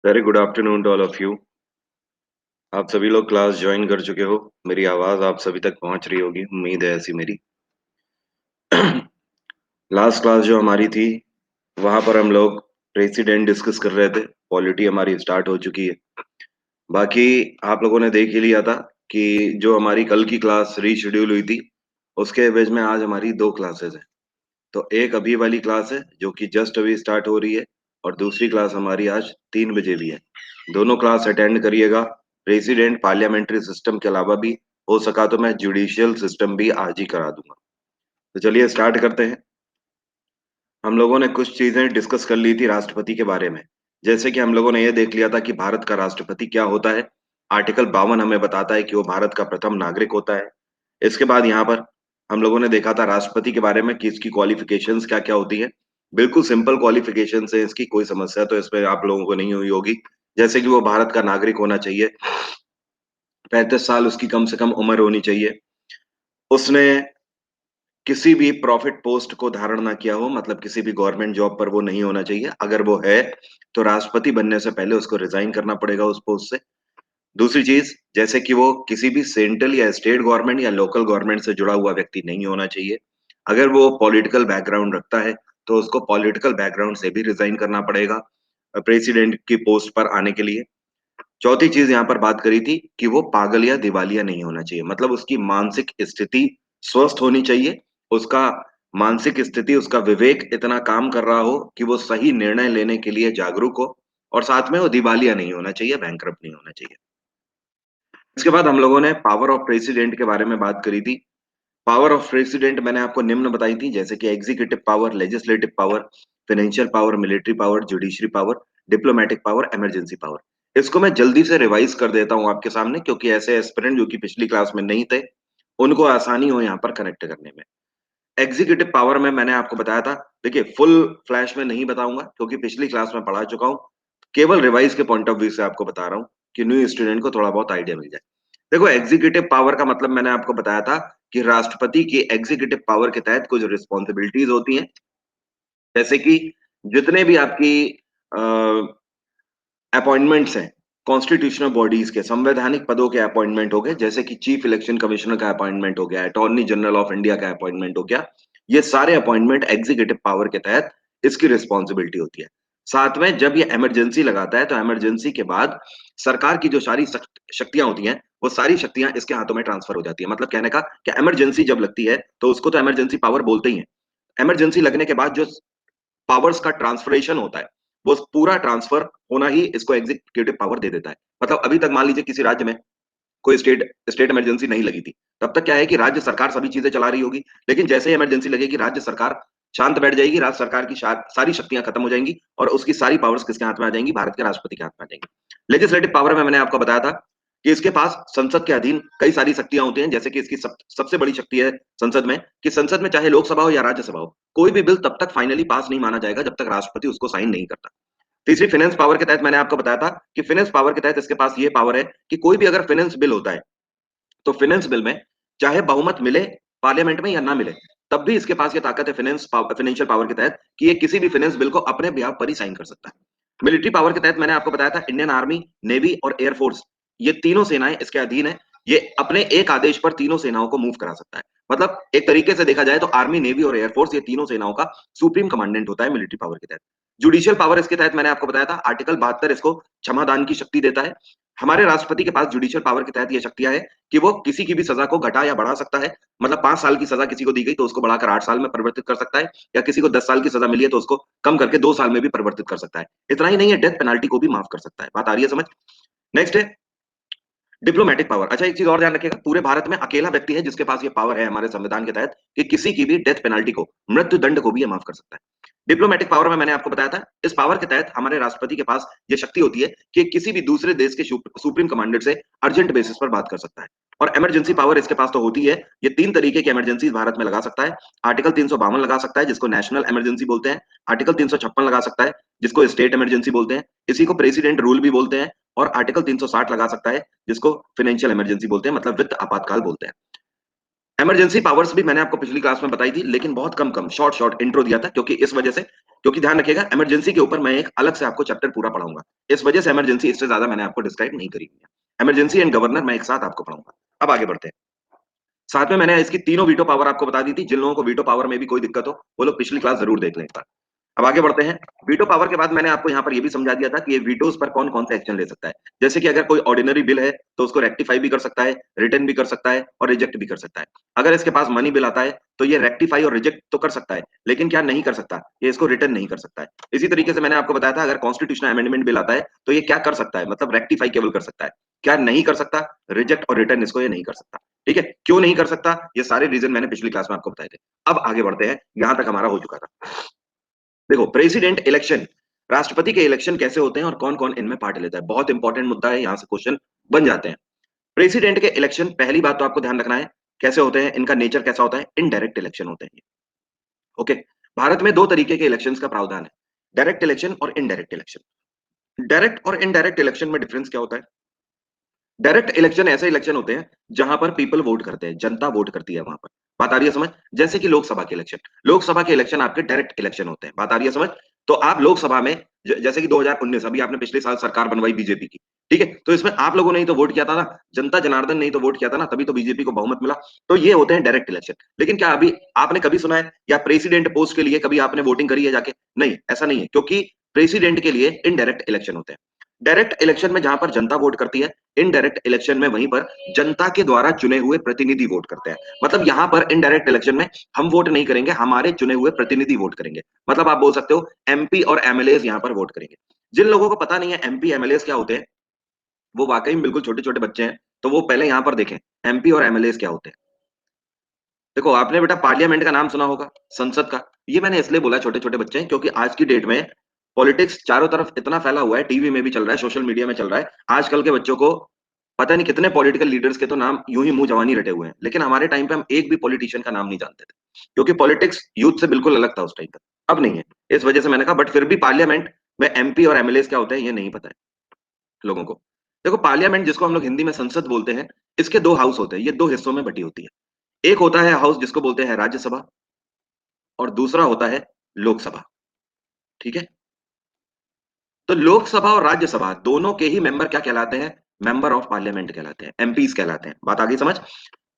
Very good afternoon to all of you. आप सभी लोग क्लास ज्वाइन कर चुके हो। मेरी आवाज आप सभी तक पहुंच रही होगी, उम्मीद है ऐसी मेरी। लास्ट क्लास जो हमारी थी, वहां पर हम लोग प्रेसिडेंट डिस्कस कर रहे थे। पॉलिटी हमारी स्टार्ट हो चुकी है। बाकी आप लोगों ने देख ही लिया था कि जो हमारी कल की क्लास रीशेड्यूल हुई थी, उसके एवज में आज हमारी दो क्लासेस हैं। तो एक अभी वाली क्लास है जो कि जस्ट अभी स्टार्ट हो रही है, और दूसरी क्लास हमारी आज 3 बजे भी है। दोनों क्लास अटेंड करिएगा। प्रेसिडेंट पार्लियामेंट्री सिस्टम के अलावा भी हो सका तो मैं जुडिशियल सिस्टम भी आज ही करा दूंगा। तो चलिए स्टार्ट करते हैं। हम लोगों ने कुछ चीजें डिस्कस कर ली थी राष्ट्रपति के बारे में। जैसे कि हम लोगों ने यह देख लिया था कि भारत का राष्ट्रपति क्या होता है। आर्टिकल 52 हमें बताता है कि वो भारत का प्रथम नागरिक होता है। इसके बाद यहाँ पर हम लोगों ने देखा था राष्ट्रपति के बारे में कि इसकी क्वालिफिकेशंस क्या क्या होती है। बिल्कुल सिंपल क्वालिफिकेशन है इसकी, कोई समस्या तो इसमें आप लोगों को नहीं हुई होगी। जैसे कि वो भारत का नागरिक होना चाहिए, 35 साल उसकी कम से कम उम्र होनी चाहिए, उसने किसी भी प्रॉफिट पोस्ट को धारण ना किया हो, मतलब किसी भी गवर्नमेंट जॉब पर वो नहीं होना चाहिए। अगर वो है तो राष्ट्रपति बनने से पहले उसको रिजाइन करना पड़ेगा उस पोस्ट से। दूसरी चीज, जैसे कि वो किसी भी सेंट्रल या स्टेट गवर्नमेंट या लोकल गवर्नमेंट से जुड़ा हुआ व्यक्ति नहीं होना चाहिए। अगर वो पॉलिटिकल बैकग्राउंड रखता है तो उसको पॉलिटिकल बैकग्राउंड से भी रिजाइन करना पड़ेगा प्रेसिडेंट की पोस्ट पर आने के लिए। चौथी चीज यहाँ पर बात करी थी कि वो पागल या दिवालिया नहीं होना चाहिए, मतलब उसकी मानसिक स्थिति स्वस्थ होनी चाहिए। उसका मानसिक स्थिति, उसका विवेक इतना काम कर रहा हो कि वो सही निर्णय लेने के लिए जागरूक हो। और साथ में वो दिवालिया नहीं होना चाहिए, बैंकरप्ट नहीं होना चाहिए। इसके बाद हम लोगों ने पावर ऑफ प्रेसिडेंट के बारे में बात करी थी। पावर ऑफ प्रेसिडेंट मैंने आपको निम्न बताई थी, जैसे कि executive power, legislative power, financial power, military power, judiciary power, diplomatic power, emergency power. इसको मैं जल्दी से रिवाइज कर देता हूं आपके सामने, क्योंकि ऐसे एस्पिरेंट जो कि पिछली क्लास में नहीं थे, उनको आसानी हो यहाँ पर कनेक्ट करने में। एग्जीक्यूटिव पावर में मैंने आपको बताया था, देखिए फुल फ्लैश में नहीं बताऊंगा क्योंकि पिछली क्लास में पढ़ा चुका हूं। केवल रिवाइज के पॉइंट ऑफ व्यू से आपको बता रहा हूं कि न्यू स्टूडेंट को थोड़ा बहुत आइडिया मिल जाए। देखो, एग्जीक्यूटिव पावर का मतलब मैंने आपको बताया था कि राष्ट्रपति की एग्जीक्यूटिव पावर के तहत कुछ रिस्पॉन्सिबिलिटीज होती हैं। जैसे कि जितने भी आपकी अपॉइंटमेंट्स हैं, कॉन्स्टिट्यूशनल बॉडीज के संवैधानिक पदों के अपॉइंटमेंट हो गए, जैसे कि चीफ इलेक्शन कमिश्नर का अपॉइंटमेंट हो गया, अटॉर्नी जनरल ऑफ इंडिया का अपॉइंटमेंट हो गया। ये सारे अपॉइंटमेंट एग्जीक्यूटिव पावर के तहत इसकी रिस्पॉन्सिबिलिटी होती है। साथ में जब ये इमरजेंसी लगाता है तो इमरजेंसी के बाद सरकार की जो सारी शक्तियां होती हैं, वो सारी शक्तियां इसके हाथों में ट्रांसफर हो जाती है। मतलब कहने का कि इमरजेंसी जब लगती है तो उसको तो इमरजेंसी पावर बोलते ही हैं। इमरजेंसी लगने के बाद जो पावर्स का ट्रांसफरेशन होता है, वो पूरा ट्रांसफर होना ही इसको एग्जीक्यूटिव पावर दे देता है। मतलब अभी तक मान लीजिए किसी राज्य में कोई स्टेट स्टेट इमरजेंसी नहीं लगी थी, तब तक क्या है कि राज्य सरकार सभी चीजें चला रही होगी। लेकिन जैसे ही इमरजेंसी लगेगी, राज्य सरकार शांत बैठ जाएगी, राज्य सरकार की सारी शक्तियां खत्म हो जाएंगी और उसकी सारी पावर्स किसके हाथ में आ जाएंगी? भारत के राष्ट्रपति के हाथ में आ जाएंगी। लेजिस्लेटिव पावर में मैंने आपको बताया था कि इसके पास संसद के अधीन कई सारी शक्तियां होती हैं। जैसे कि इसकी सबसे बड़ी शक्ति है संसद में, कि संसद में चाहे लोकसभा हो या राज्यसभा हो, कोई भी बिल तब तक फाइनली पास नहीं माना जाएगा जब तक राष्ट्रपति उसको साइन नहीं करता। तीसरी, फाइनेंस पावर के तहत मैंने आपको बताया था कि फाइनेंस पावर के तहत इसके पास ये पावर है कि कोई भी अगर फाइनेंस बिल होता है, तो फाइनेंस बिल में चाहे बहुमत मिले पार्लियामेंट में या ना मिले, तब भी इसके पास ये ताकत है फाइनेंशियल पावर के तहत कि ये किसी भी फाइनेंस बिल को अपने बिहाफ पर ही साइन कर सकता है। मिलिट्री पावर के तहत मैंने आपको बताया था इंडियन आर्मी, नेवी और एयरफोर्स, ये तीनों सेनाएं इसके अधीन है। ये अपने एक आदेश पर तीनों सेनाओं को मूव करा सकता है। मतलब एक तरीके से देखा जाए तो आर्मी, नेवी और एयरफोर्स, ये तीनों सेनाओं का सुप्रीम कमांडेंट होता है मिलिट्री पावर के तहत। जुडिशियल पावर इसके तहत मैंने आपको बताया था, आर्टिकल 72 इसको क्षमादान की शक्ति देता है। हमारे राष्ट्रपति के पास जुडिशियल पावर के तहत ये शक्तियां है कि वो किसी की भी सजा को घटा या बढ़ा सकता है। मतलब 5 साल की सजा किसी को दी गई तो उसको बढ़ाकर 8 साल में परिवर्तित कर सकता है, या किसी को 10 साल की सजा मिली है तो उसको कम करके 2 साल में भी परिवर्तित कर सकता है। इतना ही नहीं है, डेथ पेनाल्टी को भी माफ कर सकता है। बात आ रही है समझ? नेक्स्ट है डिप्लोमेटिक पावर। अच्छा, एक चीज और ध्यान रखिएगा, पूरे भारत में अकेला व्यक्ति है जिसके पास ये पावर है हमारे संविधान के तहत कि किसी की भी डेथ पेनल्टी को, मृत्यु दंड को भी ये माफ कर सकता है। डिप्लोमेटिक पावर में मैंने आपको बताया था, इस पावर के तहत हमारे राष्ट्रपति के पास ये शक्ति होती है कि किसी भी दूसरे देश के सुप्रीम कमांडर से अर्जेंट बेसिस पर बात कर सकता है। और इमरजेंसी पावर इसके पास तो होती है। ये 3 तरीके की इमरजेंसी भारत में लगा सकता है। आर्टिकल 352 लगा सकता है, जिसको नेशनल इमरजेंसी बोलते हैं। आर्टिकल 356 लगा सकता है, जिसको स्टेट इमरजेंसी बोलते हैं। इसी को प्रेसिडेंट रूल भी बोलते हैं। और आर्टिकल 360 लगा सकता है, जिसको फाइनेंशियल इमरजेंसी बोलते हैं, मतलब वित्त आपातकाल बोलते हैं। इमरजेंसी पावर्स भी मैंने आपको पिछली क्लास में बताई थी, लेकिन बहुत कम कम शॉर्ट शॉर्ट इंट्रो दिया था, क्योंकि इस वजह से क्योंकि ध्यान रखिएगा इमरजेंसी के ऊपर मैं एक अलग से आपको चैप्टर पूरा पढ़ाऊंगा। इस वजह से इमरजेंसी इससे ज्यादा मैंने आपको डिस्क्राइब नहीं करी हुई है। इमरजेंसी एंड गवर्नर मैं एक साथ आपको पढ़ाऊंगा। अब आगे बढ़ते हैं। साथ में मैंने इसकी तीनों वीटो पावर आपको बता दी थी। जिन लोगों को वीटो पावर में भी कोई दिक्कत हो वो लोग पिछली क्लास जरूर देख लें एक बार। अब आगे बढ़ते हैं। वीटो पावर के बाद मैंने आपको यहाँ पर ये भी समझा दिया था कि ये वीटोज पर कौन कौन सा एक्शन ले सकता है। जैसे कि अगर कोई ऑर्डिनरी बिल है तो उसको रेक्टिफाई भी कर सकता है, रिटर्न भी कर सकता है और रिजेक्ट भी कर सकता है। अगर इसके पास मनी बिल आता है तो ये रेक्टिफाई और रिजेक्ट तो कर सकता है, लेकिन क्या नहीं कर सकता, ये इसको रिटर्न नहीं कर सकता है। इसी तरीके से मैंने आपको बताया था अगर कॉन्स्टिट्यूशनल अमेंडमेंट बिल आता है तो ये क्या कर सकता है, मतलब रेक्टिफाई केवल कर सकता है, क्या नहीं कर सकता, रिजेक्ट और रिटर्न इसको ये नहीं कर सकता। ठीक है, क्यों नहीं कर सकता, ये सारे रीजन मैंने पिछली क्लास में आपको बताए थे। अब आगे बढ़ते हैं, यहां तक हमारा हो चुका था। देखो प्रेसिडेंट इलेक्शन, राष्ट्रपति के इलेक्शन कैसे होते हैं और कौन कौन इनमें पार्ट लेता है, बहुत इंपॉर्टेंट मुद्दा है, यहां से क्वेश्चन बन जाते हैं। प्रेसिडेंट के इलेक्शन पहली बात तो आपको ध्यान रखना है कैसे होते हैं, इनका नेचर कैसा होता है, इनडायरेक्ट इलेक्शन होते हैं। ओके, भारत में दो तरीके के इलेक्शंस का प्रावधान है, डायरेक्ट इलेक्शन और इनडायरेक्ट इलेक्शन। डायरेक्ट और इनडायरेक्ट इलेक्शन में डिफरेंस क्या होता है? डायरेक्ट इलेक्शन ऐसे इलेक्शन होते हैं जहां पर पीपल वोट करते हैं, जनता वोट करती है वहां पर। बात आ रही है समझ? जैसे कि लोकसभा के इलेक्शन, लोकसभा के इलेक्शन आपके डायरेक्ट इलेक्शन होते हैं। बात आ रही है समझ? तो आप लोकसभा में जैसे कि 2019 अभी आपने पिछले साल सरकार बनवाई बीजेपी की, ठीक है, तो इसमें आप लोगों ने ही तो वोट किया था ना, जनता जनार्दन ने ही तो वोट किया था ना, तभी तो बीजेपी को बहुमत मिला। तो ये होते हैं डायरेक्ट इलेक्शन। लेकिन क्या अभी आपने कभी सुना है या प्रेसिडेंट पोस्ट के लिए कभी आपने वोटिंग करी है जाके? नहीं, ऐसा नहीं है, क्योंकि प्रेसिडेंट के लिए इनडायरेक्ट इलेक्शन होते हैं। डायरेक्ट इलेक्शन में जहां पर जनता वोट करती है, इनडायरेक्ट इलेक्शन में वहीं पर जनता के द्वारा चुने हुए प्रतिनिधि वोट करते हैं। मतलब यहां पर इनडायरेक्ट इलेक्शन में हम वोट नहीं करेंगे, हमारे चुने हुए प्रतिनिधि वोट करेंगे। मतलब आप बोल सकते हो एमपी और एमएलए यहां पर वोट करेंगे। जिन लोगों को पता नहीं है एमपी एमएलए क्या होते हैं, वो वाकई में बिल्कुल छोटे छोटे बच्चे हैं, तो वो पहले यहां पर देखें एमपी और एमएलए क्या होते हैं। देखो आपने बेटा पार्लियामेंट का नाम सुना होगा, संसद का। ये मैंने इसलिए बोला छोटे छोटे बच्चे हैं क्योंकि आज की डेट में पॉलिटिक्स चारों तरफ इतना फैला हुआ है, टीवी में भी चल रहा है, सोशल मीडिया में चल रहा है। आजकल के बच्चों को पता नहीं कितने पॉलिटिकल लीडर्स के तो नाम यूं ही मुंह जवानी रटे हुए हैं, लेकिन हमारे टाइम पे हम एक भी पॉलिटिशियन का नाम नहीं जानते थे, क्योंकि पॉलिटिक्स यूथ से बिल्कुल अलग था उस टाइम पे। अब नहीं है, इस वजह से मैंने कहा, बट फिर भी पार्लियामेंट में एमपी और एमएलए क्या होते हैं ये नहीं पता है लोगों को। देखो पार्लियामेंट जिसको हम लोग हिंदी में संसद बोलते हैं, इसके दो हाउस होते हैं, ये दो हिस्सों में बटी होती है। एक होता है हाउस जिसको बोलते हैं राज्यसभा, और दूसरा होता है लोकसभा। ठीक है, तो लोकसभा और राज्यसभा दोनों के ही मेंबर क्या कहलाते हैं? मेंबर ऑफ पार्लियामेंट कहलाते हैं, एमपीज कहलाते हैं। बात आगे समझ?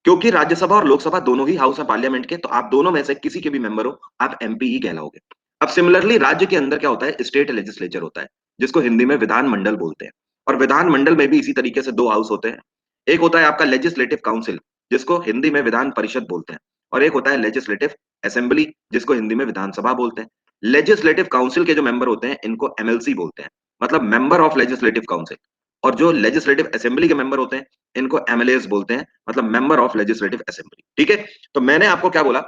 क्योंकि राज्यसभा और लोकसभा दोनों ही हाउस है पार्लियामेंट के, तो आप दोनों में से किसी के भी मेंबर हो, आप एमपी ही कहलाओगे। अब सिमिलरली राज्य के अंदर क्या होता है? स्टेट लेजिस्लेचर होता है, जिसको हिंदी में विधानमंडल बोलते हैं। और विधानमंडल में भी इसी तरीके से दो हाउस होते हैं। एक होता है आपका लेजिस्लेटिव काउंसिल, जिसको हिंदी में विधान परिषद बोलते हैं, और एक होता है लेजिस्लेटिव असेंबली, जिसको हिंदी में विधानसभा बोलते हैं। लेजिस्लेटिव काउंसिल के जो मेंबर होते हैं इनको एमएलसी बोलते हैं, मतलब मेंबर ऑफ लेजिस्लेटिव काउंसिल। और जो लेजिस्लेटिव असेंबली के मेंबर होते हैं इनको एमएलएस बोलते हैं, मतलब मेंबर ऑफ लेजिस्लेटिव असेंबली। ठीक है, तो मैंने आपको क्या बोला,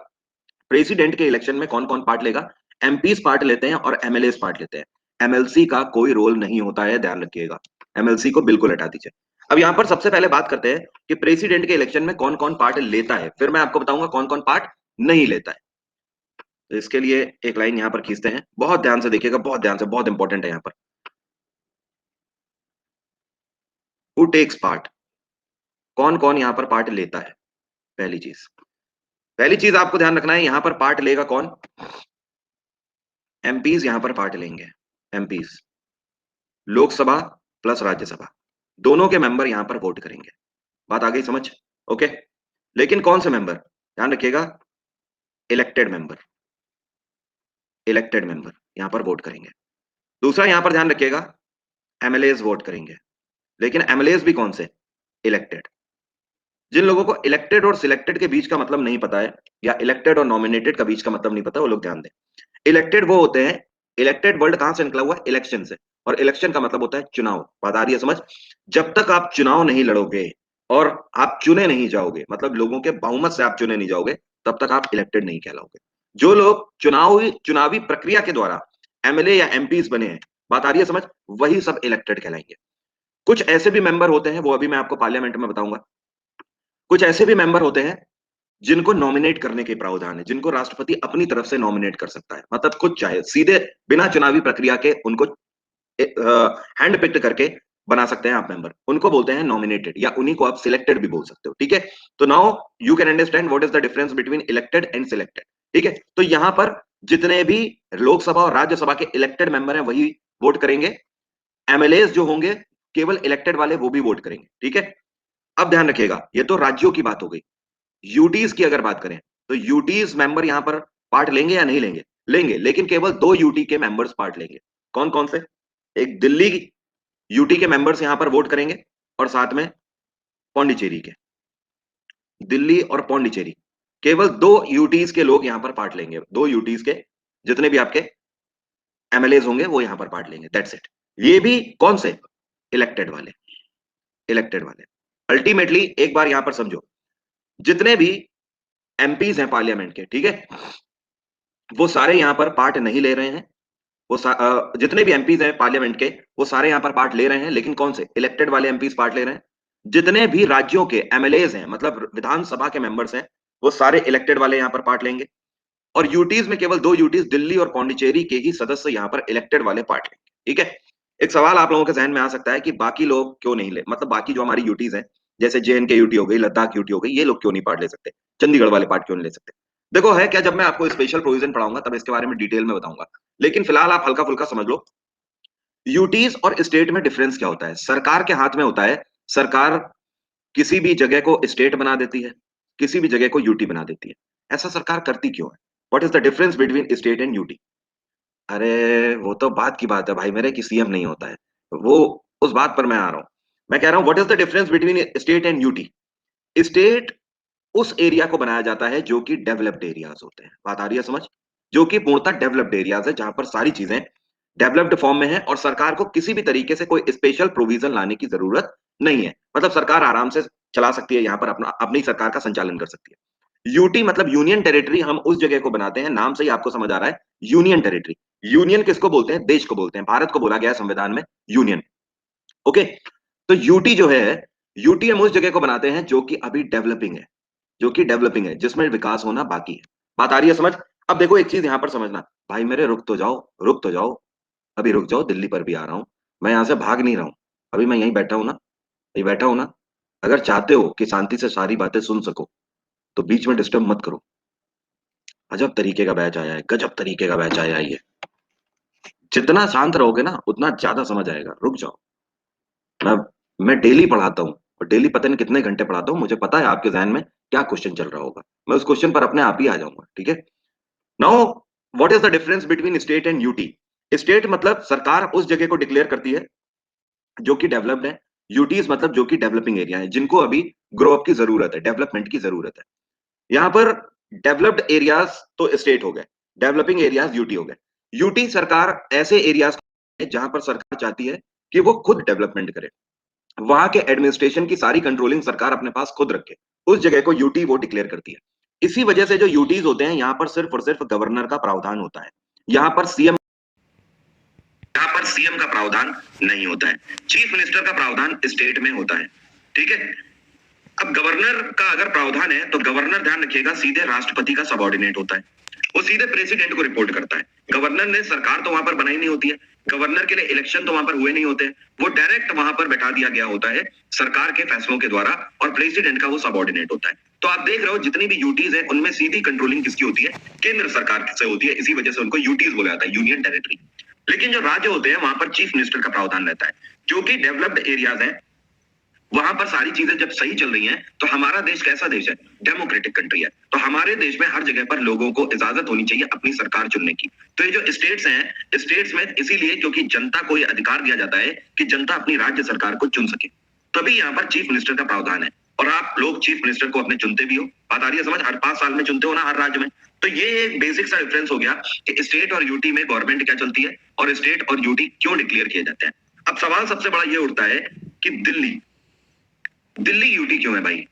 प्रेसिडेंट के इलेक्शन में कौन कौन पार्ट लेगा? एमपीज पार्ट लेते हैं और एमएलएस पार्ट लेते हैं। एमएलसी का कोई रोल नहीं होता है, ध्यान रखिएगा, एमएलसी को बिल्कुल हटा दीजिए। अब यहां पर सबसे पहले बात करते हैं कि प्रेसिडेंट के इलेक्शन में कौन कौन पार्ट लेता है, फिर मैं आपको बताऊंगा कौन कौन पार्ट नहीं लेता है। तो इसके लिए एक लाइन यहां पर खींचते हैं, बहुत ध्यान से देखिएगा, बहुत ध्यान से, बहुत इंपॉर्टेंट है यहां पर। हु टेक्स पार्ट, कौन कौन यहां पर पार्ट लेता है? पहली चीज, पहली चीज आपको ध्यान रखना है, यहां पर पार्ट लेगा कौन? एमपीज यहां पर पार्ट लेंगे। एमपीज, लोकसभा प्लस राज्यसभा, दोनों के मेंबर यहां पर वोट करेंगे। बात आ गई समझ? ओके, लेकिन कौन से मेंबर? ध्यान रखिएगा, इलेक्टेड मेंबर, इलेक्टेड मेंबर यहां पर वोट करेंगे। दूसरा यहां पर ध्यान रखिएगा, एमएलएज वोट करेंगे, लेकिन एमएलएज भी कौन से? इलेक्टेड। जिन लोगों को इलेक्टेड और सिलेक्टेड के बीच का मतलब नहीं पता है, या इलेक्टेड और नॉमिनेटेड का बीच का मतलब नहीं पता, वो लोग ध्यान दें। इलेक्टेड वो होते हैं, इलेक्टेड वर्ड कहां से निकला हुआ है? इलेक्शन से, और इलेक्शन का मतलब होता है चुनाव। बात आ रही है समझ? जब तक आप चुनाव नहीं लड़ोगे और आप चुने नहीं जाओगे, मतलब लोगों के बहुमत से आप चुने नहीं जाओगे, तब तक आप इलेक्टेड नहीं कहलाओगे। जो लोग चुनावी प्रक्रिया के द्वारा एमएलए या एमपीज बने हैं, बात आ रही है समझ, वही सब इलेक्टेड कहलाएंगे। कुछ ऐसे भी मेंबर होते हैं, वो अभी मैं आपको पार्लियामेंट में बताऊंगा। कुछ ऐसे भी मेंबर होते हैं जिनको नॉमिनेट करने के प्रावधान है, जिनको राष्ट्रपति अपनी तरफ से नॉमिनेट कर सकता है, मतलब कुछ चाहे सीधे बिना चुनावी प्रक्रिया के उनको हैंड पिक्ड करके बना सकते हैं आप मेंबर, उनको बोलते हैं नॉमिनेटेड, या उन्हीं को आप सिलेक्टेड भी बोल सकते हो। ठीक है, तो now you can understand what is the difference between elected and selected. ठीक है, तो यहां पर जितने भी लोकसभा और राज्यसभा के इलेक्टेड मेंबर हैं वही वोट करेंगे, एमएलए जो होंगे केवल इलेक्टेड वाले वो भी वोट करेंगे। ठीक है, अब ध्यान रखिएगा, ये तो राज्यों की बात हो गई। यूटीज की अगर बात करें तो यूटीज मेंबर यहां पर पार्ट लेंगे या नहीं लेंगे? लेंगे, लेकिन केवल दो यूटी के मेंबर्स पार्ट लेंगे। कौन कौन से? एक दिल्ली की यूटी के मेंबर्स यहां पर वोट करेंगे और साथ में पौंडीचेरी के, दिल्ली और पौंडीचेरी, केवल दो यूटीज के लोग यहां पर पार्ट लेंगे। दो यूटीज के जितने भी आपके एमएलएज होंगे वो यहां पर पार्ट लेंगे, दैट्स इट। ये भी कौन से? इलेक्टेड वाले, इलेक्टेड वाले। अल्टीमेटली एक बार यहां पर समझो, जितने भी एमपीज हैं पार्लियामेंट के, ठीक है, वो सारे यहां पर पार्ट नहीं ले रहे हैं। जितने भी एमपीज हैं पार्लियामेंट के वो सारे यहां पर पार्ट ले रहे हैं, लेकिन कौन से? इलेक्टेड वाले एमपीज पार्ट ले रहे हैं। जितने भी राज्यों के एमएलएज हैं, मतलब विधानसभा के मेंबर्स हैं, वो सारे इलेक्टेड वाले यहां पर पार्ट लेंगे। और यूटीज में केवल दो यूटीज, दिल्ली और पौंडीचेरी के ही सदस्य यहां पर इलेक्टेड वाले पार्ट लेंगे। ठीक है, एक सवाल आप लोगों के जहन में आ सकता है कि बाकी लोग क्यों नहीं ले, मतलब बाकी जो हमारी यूटीज हैं, जैसे जेएनके यूटी हो गई, लद्दाख यूटी हो गई, ये लोग क्यों नहीं पार्ट ले सकते? चंडीगढ़ वाले पार्ट क्यों नहीं ले सकते? देखो है क्या, जब मैं आपको स्पेशल प्रोविजन पढ़ाऊंगा तब इसके बारे में डिटेल में बताऊंगा, लेकिन फिलहाल आप हल्का फुल्का समझ लो। यूटीज और स्टेट में डिफरेंस क्या होता है? सरकार के हाथ में होता है, सरकार किसी भी जगह को स्टेट बना देती है, किसी भी जगह को यूटी बना देती है। ऐसा सरकार करती क्यों है? What is the difference between state and UT? अरे वो तो बात की बात है भाई मेरे, कि सीएम नहीं होता है, वो उस बात पर मैं आ रहा हूं। मैं कह रहा हूं what is the difference between state and UT? State उस एरिया को बनाया जाता है जो कि डेवलप्ड एरियाज होते हैं। बात आ रही है समझ? जो कि पूर्णतः डेवलप्ड एरियाज है, जहां पर सारी चीजें डेवलप्ड फॉर्म में है और सरकार को किसी भी तरीके से कोई स्पेशल प्रोविजन लाने की जरूरत नहीं है। मतलब सरकार आराम से चला सकती है, यहां पर अपना अपनी सरकार का संचालन कर सकती है। यूटी मतलब यूनियन टेरिटरी, हम उस जगह को बनाते हैं, नाम से ही आपको समझ आ रहा है, यूनियन टेरिटरी। यूनियन किसको बोलते हैं? देश को बोलते हैं। भारत को बोला गया है संविधान में यूनियन। ओके, तो यूटी जो है, यूटी हम उस जगह को बनाते हैं जो कि अभी डेवलपिंग है, जो कि डेवलपिंग है, जिसमें विकास होना बाकी है। बात आ रही है समझ? अब देखो एक चीज यहां पर समझना, भाई मेरे रुक तो जाओ, रुक तो जाओ, अभी रुक जाओ, दिल्ली पर भी आ रहा हूं। मैं यहां से भाग नहीं रहा हूं, अभी मैं यहीं बैठा हूं ना, यहीं बैठा हूं ना। अगर चाहते हो कि शांति से सारी बातें सुन सको तो बीच में डिस्टर्ब मत करो। अजब तरीके का बैच आया है, गजब तरीके का बैच आया है ये। जितना शांत रहोगे ना उतना ज्यादा समझ आएगा। रुक जाओ, मैं मैं डेली पढ़ाता हूँ, और डेली पता नहीं कितने घंटे पढ़ाता हूँ, मुझे पता है आपके जहन में क्या क्वेश्चन चल रहा होगा। मैं उस क्वेश्चन पर अपने आप ही आ जाऊंगा। ठीक है, now what is the difference between state and UT? State मतलब सरकार उस जगह को डिक्लेयर करती है जो कि डेवलप्ड है। यूटीज मतलब जो कि डेवलपिंग एरिया है, जिनको अभी ग्रो अप की जरूरत है, डेवलपमेंट की जरूरत है। यहाँ पर डेवलप्ड एरियाज तो स्टेट हो गए, डेवलपिंग एरियाज यूटी हो गए। यूटी सरकार ऐसे एरियाज जहां पर सरकार चाहती है कि वो खुद डेवलपमेंट करे, वहां के एडमिनिस्ट्रेशन की सारी कंट्रोलिंग सरकार अपने पास खुद रखे, उस जगह को यूटी वो डिक्लेयर करती है। इसी वजह से जो यूटीज होते हैं यहाँ पर सिर्फ और सिर्फ गवर्नर का प्रावधान होता है, यहाँ पर सीएम, यहाँ पर सीएम का प्रावधान नहीं होता है। चीफ मिनिस्टर का प्रावधान स्टेट में होता है। ठीक है, अब गवर्नर का अगर प्रावधान है तो गवर्नर, ध्यान रखिएगा, सीधे राष्ट्रपति का सबॉर्डिनेट होता है, वो सीधे प्रेसिडेंट को रिपोर्ट करता है। गवर्नर ने सरकार तो वहां पर बनाई नहीं होती है, गवर्नर के लिए इलेक्शन तो वहां पर हुए नहीं होते, वो डायरेक्ट वहां पर बैठा दिया गया होता है सरकार के फैसलों के द्वारा, और प्रेसिडेंट का वो सबॉर्डिनेट होता है। तो आप देख रहे हो जितनी भी यूटीज है उनमें सीधी कंट्रोलिंग किसकी होती है? केंद्र सरकार से होती है। इसी वजह से उनको यूटीज बोला जाता है, यूनियन टेरिटरी। लेकिन जो राज्य होते हैं वहां पर चीफ मिनिस्टर का प्रावधान रहता है। जो कि डेवलप्ड एरियाज है, वहां पर सारी चीजें जब सही चल रही हैं, तो हमारा देश कैसा देश है? डेमोक्रेटिक कंट्री है। तो हमारे देश में हर जगह पर लोगों को इजाजत होनी चाहिए अपनी सरकार चुनने की। तो ये जो स्टेट्स हैं, स्टेट्स में इसीलिए क्योंकि जनता को ये अधिकार दिया जाता है कि जनता अपनी राज्य सरकार को चुन सके, तभी यहाँ पर चीफ मिनिस्टर का प्रावधान है। और आप लोग चीफ मिनिस्टर को अपने चुनते भी हो, बात आ रही है समझ? हर 5 साल में चुनते हो ना, हर राज्य में। तो ये एक बेसिक सा डिफरेंस हो गया कि स्टेट और यूटी में गवर्नमेंट क्या चलती है और स्टेट और यूटी क्यों डिक्लेयर किए जाते हैं। अब सवाल सबसे बड़ा ये उठता है कि दिल्ली, दिल्ली यूटी क्यों है भाई?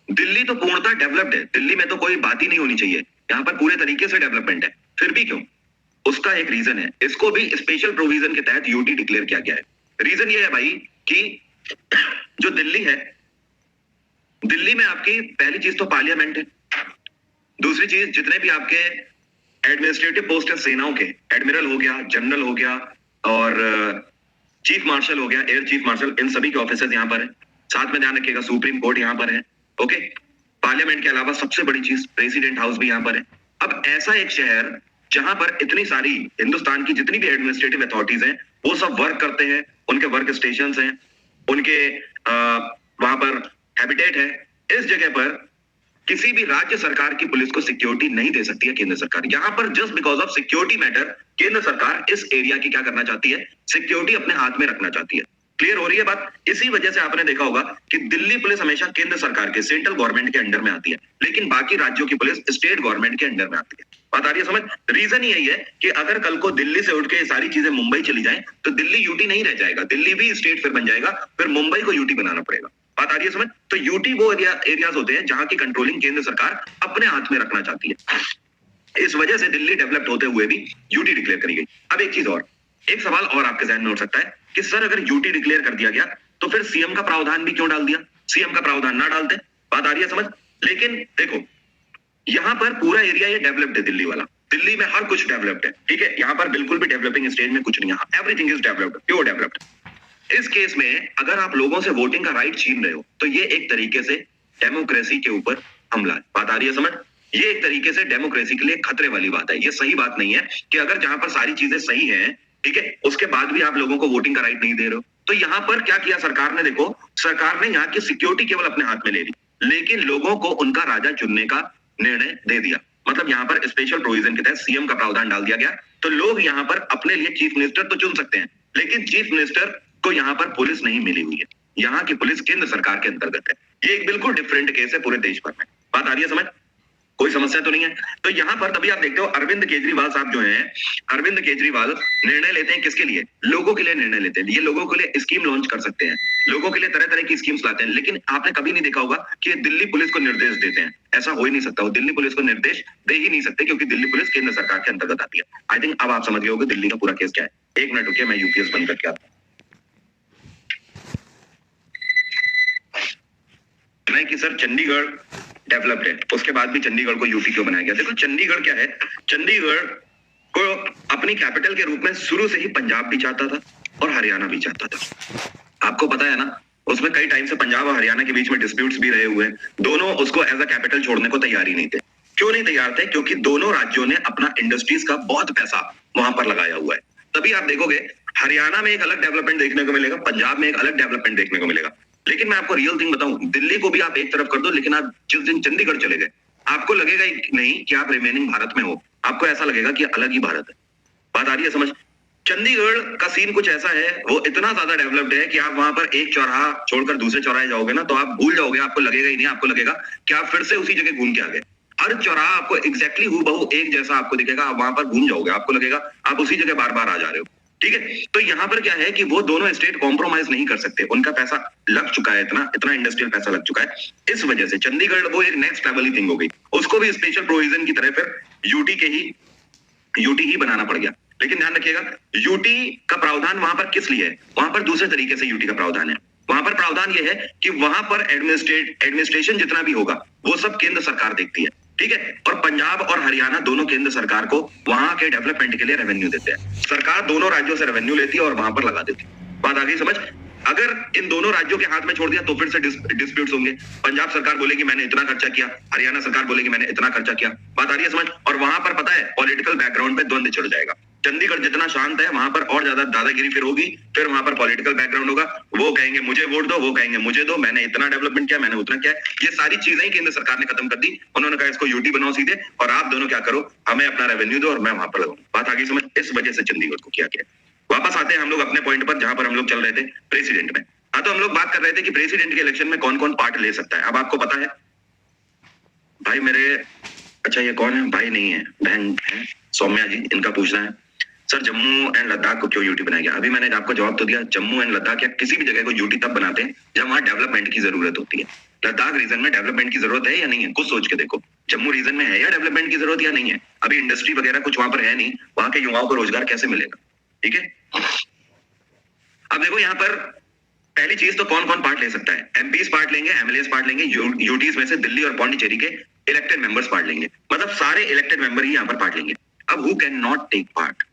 दिल्ली तो पूर्णतः डेवलप्ड है, दिल्ली में तो कोई बात ही नहीं होनी चाहिए, यहाँ पर पूरे तरीके से डेवलपमेंट है, फिर भी क्यों? उसका एक रीजन है, इसको भी स्पेशल प्रोविजन के तहत यूटी डिक्लेयर किया गया है। रीजन ये है भाई कि जो दिल्ली है, दिल्ली में आपकी पहली चीज तो पार्लियामेंट है, दूसरी चीज जितने भी आपके एडमिनिस्ट्रेटिव पोस्ट है सेनाओं के, एडमिरल हो गया, जनरल हो गया, और चीफ मार्शल हो गया, एयर चीफ मार्शल, इन सभी के ऑफिसर्स यहाँ पर है। साथ में ध्यान रखिएगा सुप्रीम कोर्ट यहाँ पर है। ओके, पार्लियामेंट के अलावा सबसे बड़ी चीज प्रेसिडेंट हाउस भी यहाँ पर है। अब ऐसा एक शहर जहां पर इतनी सारी हिंदुस्तान की जितनी भी एडमिनिस्ट्रेटिव अथॉरिटीज हैं वो सब वर्क करते हैं, उनके वर्क स्टेशन हैं, उनके वहां पर हैबिटेट है, इस जगह पर किसी भी राज्य सरकार की पुलिस को सिक्योरिटी नहीं दे सकती है केंद्र सरकार। यहाँ पर just because of security matter केंद्र सरकार इस एरिया की क्या करना चाहती है, सिक्योरिटी अपने हाथ में रखना चाहती है। क्लियर हो रही है बात? इसी वजह से आपने देखा होगा कि दिल्ली पुलिस हमेशा केंद्र सरकार के सेंट्रल गवर्नमेंट के अंडर में आती है, लेकिन बाकी राज्यों की पुलिस स्टेट गवर्नमेंट के अंडर में आती है। बात आ रही है समझ? रीजन यही है कि अगर कल को दिल्ली से उठ के सारी चीजें मुंबई चली जाए तो दिल्ली यूटी नहीं रह जाएगा, दिल्ली भी स्टेट फिर बन जाएगा, फिर मुंबई को यूटी बनाना पड़ेगा। बात आ रही है समझ? तो यूटी वो एरियाज होते हैं जहां की कंट्रोलिंग केंद्र सरकार अपने हाथ में रखना चाहती है। इस वजह से दिल्ली डेवलप्ड होते हुए भी यूटी डिक्लेयर करी गई। अब एक चीज और, एक सवाल और आपके जहन में उठ सकता है कि सर अगर यूटी डिक्लेयर कर दिया गया तो फिर सीएम का प्रावधान भी क्यों डाल दिया? सीएम का प्रावधान ना डालते। बात आ रही है समझ? लेकिन देखो यहाँ पर पूरा एरिया ये डेवलप्ड है, दिल्ली वाला, दिल्ली में हर कुछ डेवलप्ड है, ठीक है? यहाँ पर बिल्कुल भी डेवलपिंग स्टेज में कुछ नहीं है, everything is developed, pure developed. इस केस में अगर आप लोगों से वोटिंग का राइट छीन रहे हो तो ये एक तरीके से डेमोक्रेसी के ऊपर हमला है। बात आ रही है समझ? ये एक तरीके से डेमोक्रेसी के लिए खतरे वाली बात है। ये सही बात नहीं है कि अगर जहां पर सारी चीजें सही हैं, ठीक है, उसके बाद भी आप लोगों को वोटिंग का राइट नहीं दे रहे हो। तो यहाँ पर क्या किया सरकार ने? देखो, सरकार ने यहाँ की सिक्योरिटी केवल अपने हाथ में ले ली, लेकिन लोगों को उनका राजा चुनने का निर्णय दे दिया। मतलब यहाँ पर स्पेशल प्रोविजन के तहत सीएम का प्रावधान डाल दिया गया, तो लोग यहाँ पर अपने लिए चीफ मिनिस्टर तो चुन सकते हैं, लेकिन चीफ मिनिस्टर को यहाँ पर पुलिस नहीं मिली हुई है। यहाँ की पुलिस केंद्र सरकार के अंतर्गत है। ये एक बिल्कुल डिफरेंट केस है पूरे देश भर में। बात आ रही है समझ? कोई समस्या तो नहीं है? तो यहाँ पर तभी आप देखते हो अरविंद केजरीवाल साहब जो हैं, अरविंद केजरीवाल निर्णय लेते हैं किसके लिए? लोगों के लिए निर्णय लेते हैं। ये लोगों के लिए स्कीम लॉन्च कर सकते हैं, लोगों के लिए तरह तरह की स्कीम्स लाते हैं, लेकिन आपने कभी नहीं देखा होगा कि दिल्ली पुलिस को निर्देश देते हैं। ऐसा हो ही नहीं सकता, वो दिल्ली पुलिस को निर्देश दे ही नहीं सकते क्योंकि दिल्ली पुलिस केंद्र सरकार के अंतर्गत आती है। आई थिंक अब आप समझ गए होगे दिल्ली का पूरा केस क्या है। एक मिनट रुकिए, मैं यूपीएस बंद करके आता हूं। कि सर चंडीगढ़ डेवलप्ड है, उसके बाद भी चंडीगढ़ को यूटी क्यों बनाया गया? देखो चंडीगढ़ क्या है, चंडीगढ़ को अपनी कैपिटल के रूप में शुरू से ही पंजाब भी चाहता था और हरियाणा भी चाहता था। आपको पता है ना, उसमें कई टाइम से पंजाब और हरियाणा के बीच में डिस्प्यूट्स भी रहे हुए हैं। दोनों उसको एज अ कैपिटल छोड़ने को तैयार ही नहीं थे। क्यों नहीं तैयार थे? क्योंकि दोनों राज्यों ने अपना इंडस्ट्रीज का बहुत पैसा वहां पर लगाया हुआ है। तभी आप देखोगे हरियाणा में एक अलग डेवलपमेंट देखने को मिलेगा, पंजाब में एक अलग डेवलपमेंट देखने को मिलेगा। लेकिन मैं आपको रियल थिंग बताऊं, दिल्ली को भी आप एक तरफ कर दो, लेकिन आप जिस दिन चंडीगढ़ चले गए आपको लगेगा ही नहीं कि आप रिमेनिंग भारत में हो, आपको ऐसा लगेगा कि अलग ही भारत है। बात आ रही है समझ? चंडीगढ़ का सीन कुछ ऐसा है, वो इतना ज्यादा डेवलप्ड है कि आप वहां पर एक चौराहा छोड़कर दूसरे चौराहे जाओगे ना तो आप भूल जाओगे, आपको लगेगा ही नहीं, आपको लगेगा कि आप फिर से उसी जगह घूम के आ गए। हर चौराहा आपको एग्जैक्टली हूबहू एक जैसा आपको दिखेगा, आप वहां पर घूम जाओगे, आपको लगेगा आप उसी जगह बार बार आ जा रहे हो। ठीक है, तो यहाँ पर क्या है कि वो दोनों स्टेट कॉम्प्रोमाइज नहीं कर सकते, उनका पैसा लग चुका है, इतना इतना इंडस्ट्रियल पैसा लग चुका है। इस वजह से चंडीगढ़ वो एक नेक्स्ट लेवल ही थिंग हो गई, उसको भी स्पेशल प्रोविजन की तरह फिर यूटी ही बनाना पड़ गया। लेकिन ध्यान रखिएगा, यूटी का प्रावधान वहां पर किस लिए है? वहां पर दूसरे तरीके से यूटी का प्रावधान है। वहां पर प्रावधान यह है कि वहां पर एडमिनिस्ट्रेशन जितना भी होगा वो सब केंद्र सरकार देखती है, ठीक है? और पंजाब और हरियाणा दोनों केंद्र सरकार को वहां के डेवलपमेंट के लिए रेवेन्यू देते हैं। सरकार दोनों राज्यों से रेवेन्यू लेती है और वहां पर लगा देती है। बात आ गई समझ? अगर इन दोनों राज्यों के हाथ में छोड़ दिया तो फिर से डिस्प्यूट्स होंगे। पंजाब सरकार बोलेगी मैंने इतना खर्चा किया, हरियाणा सरकार बोलेगी मैंने इतना खर्चा किया। बात आ रही है समझ? और वहां पर पता है पॉलिटिकल बैकग्राउंड पे द्वंद्व चढ़ जाएगा। चंडीगढ़ जितना शांत है वहां पर और ज्यादा दादागिरी फिर होगी, फिर वहां पर पॉलिटिकल बैकग्राउंड होगा, वो कहेंगे मुझे वोट दो, वो कहेंगे मुझे दो, मैंने इतना डेवलपमेंट किया, मैंने उतना किया। ये सारी चीजें ही केंद्र सरकार ने खत्म कर दी। उन्होंने कहा इसको यूटी बनाओ सीधे और आप दोनों क्या करो, हमें अपना रेवेन्यू दो और मैं वहां पर लगाऊं। बात आगे समझ? इस वजह से चंडीगढ़ को किया गया। वापस आते हैं हम लोग अपने पॉइंट पर जहां पर हम लोग चल रहे थे, प्रेसिडेंट में। हाँ, तो हम लोग बात कर रहे थे कि प्रेसिडेंट के इलेक्शन में कौन कौन पार्ट ले सकता है। अब आपको पता है भाई मेरे, अच्छा ये कौन है? भाई नहीं है, बहन है, सौम्या जी, इनका पूछना है सर जम्मू एंड लद्दाख को क्यों यूटी बनाया गया? अभी मैंने आपको जवाब तो दिया, जम्मू एंड लद्दाख या किसी भी जगह को यूटी तब बनाते हैं जब वहां डेवलपमेंट की जरूरत होती है। लद्दाख रीजन में डेवलपमेंट की जरूरत है या नहीं है? कुछ सोच के देखो, जम्मू रीजन में है या डेवलपमेंट की जरूरत या नहीं है? अभी इंडस्ट्री वगैरह कुछ वहां पर है नहीं, वहां के युवाओं को रोजगार कैसे मिलेगा? ठीक है, अब देखो यहाँ पर पहली चीज तो कौन कौन पार्ट ले सकता है? एमपीज पार्ट लेंगे, एमएलएस पार्ट लेंगे, यूटीज में से दिल्ली और पौंडीचेरी के इलेक्टेड मेंबर्स पार्ट लेंगे, मतलब सारे इलेक्टेड मेंबर ही यहाँ पर पार्ट लेंगे। अब who can not take part?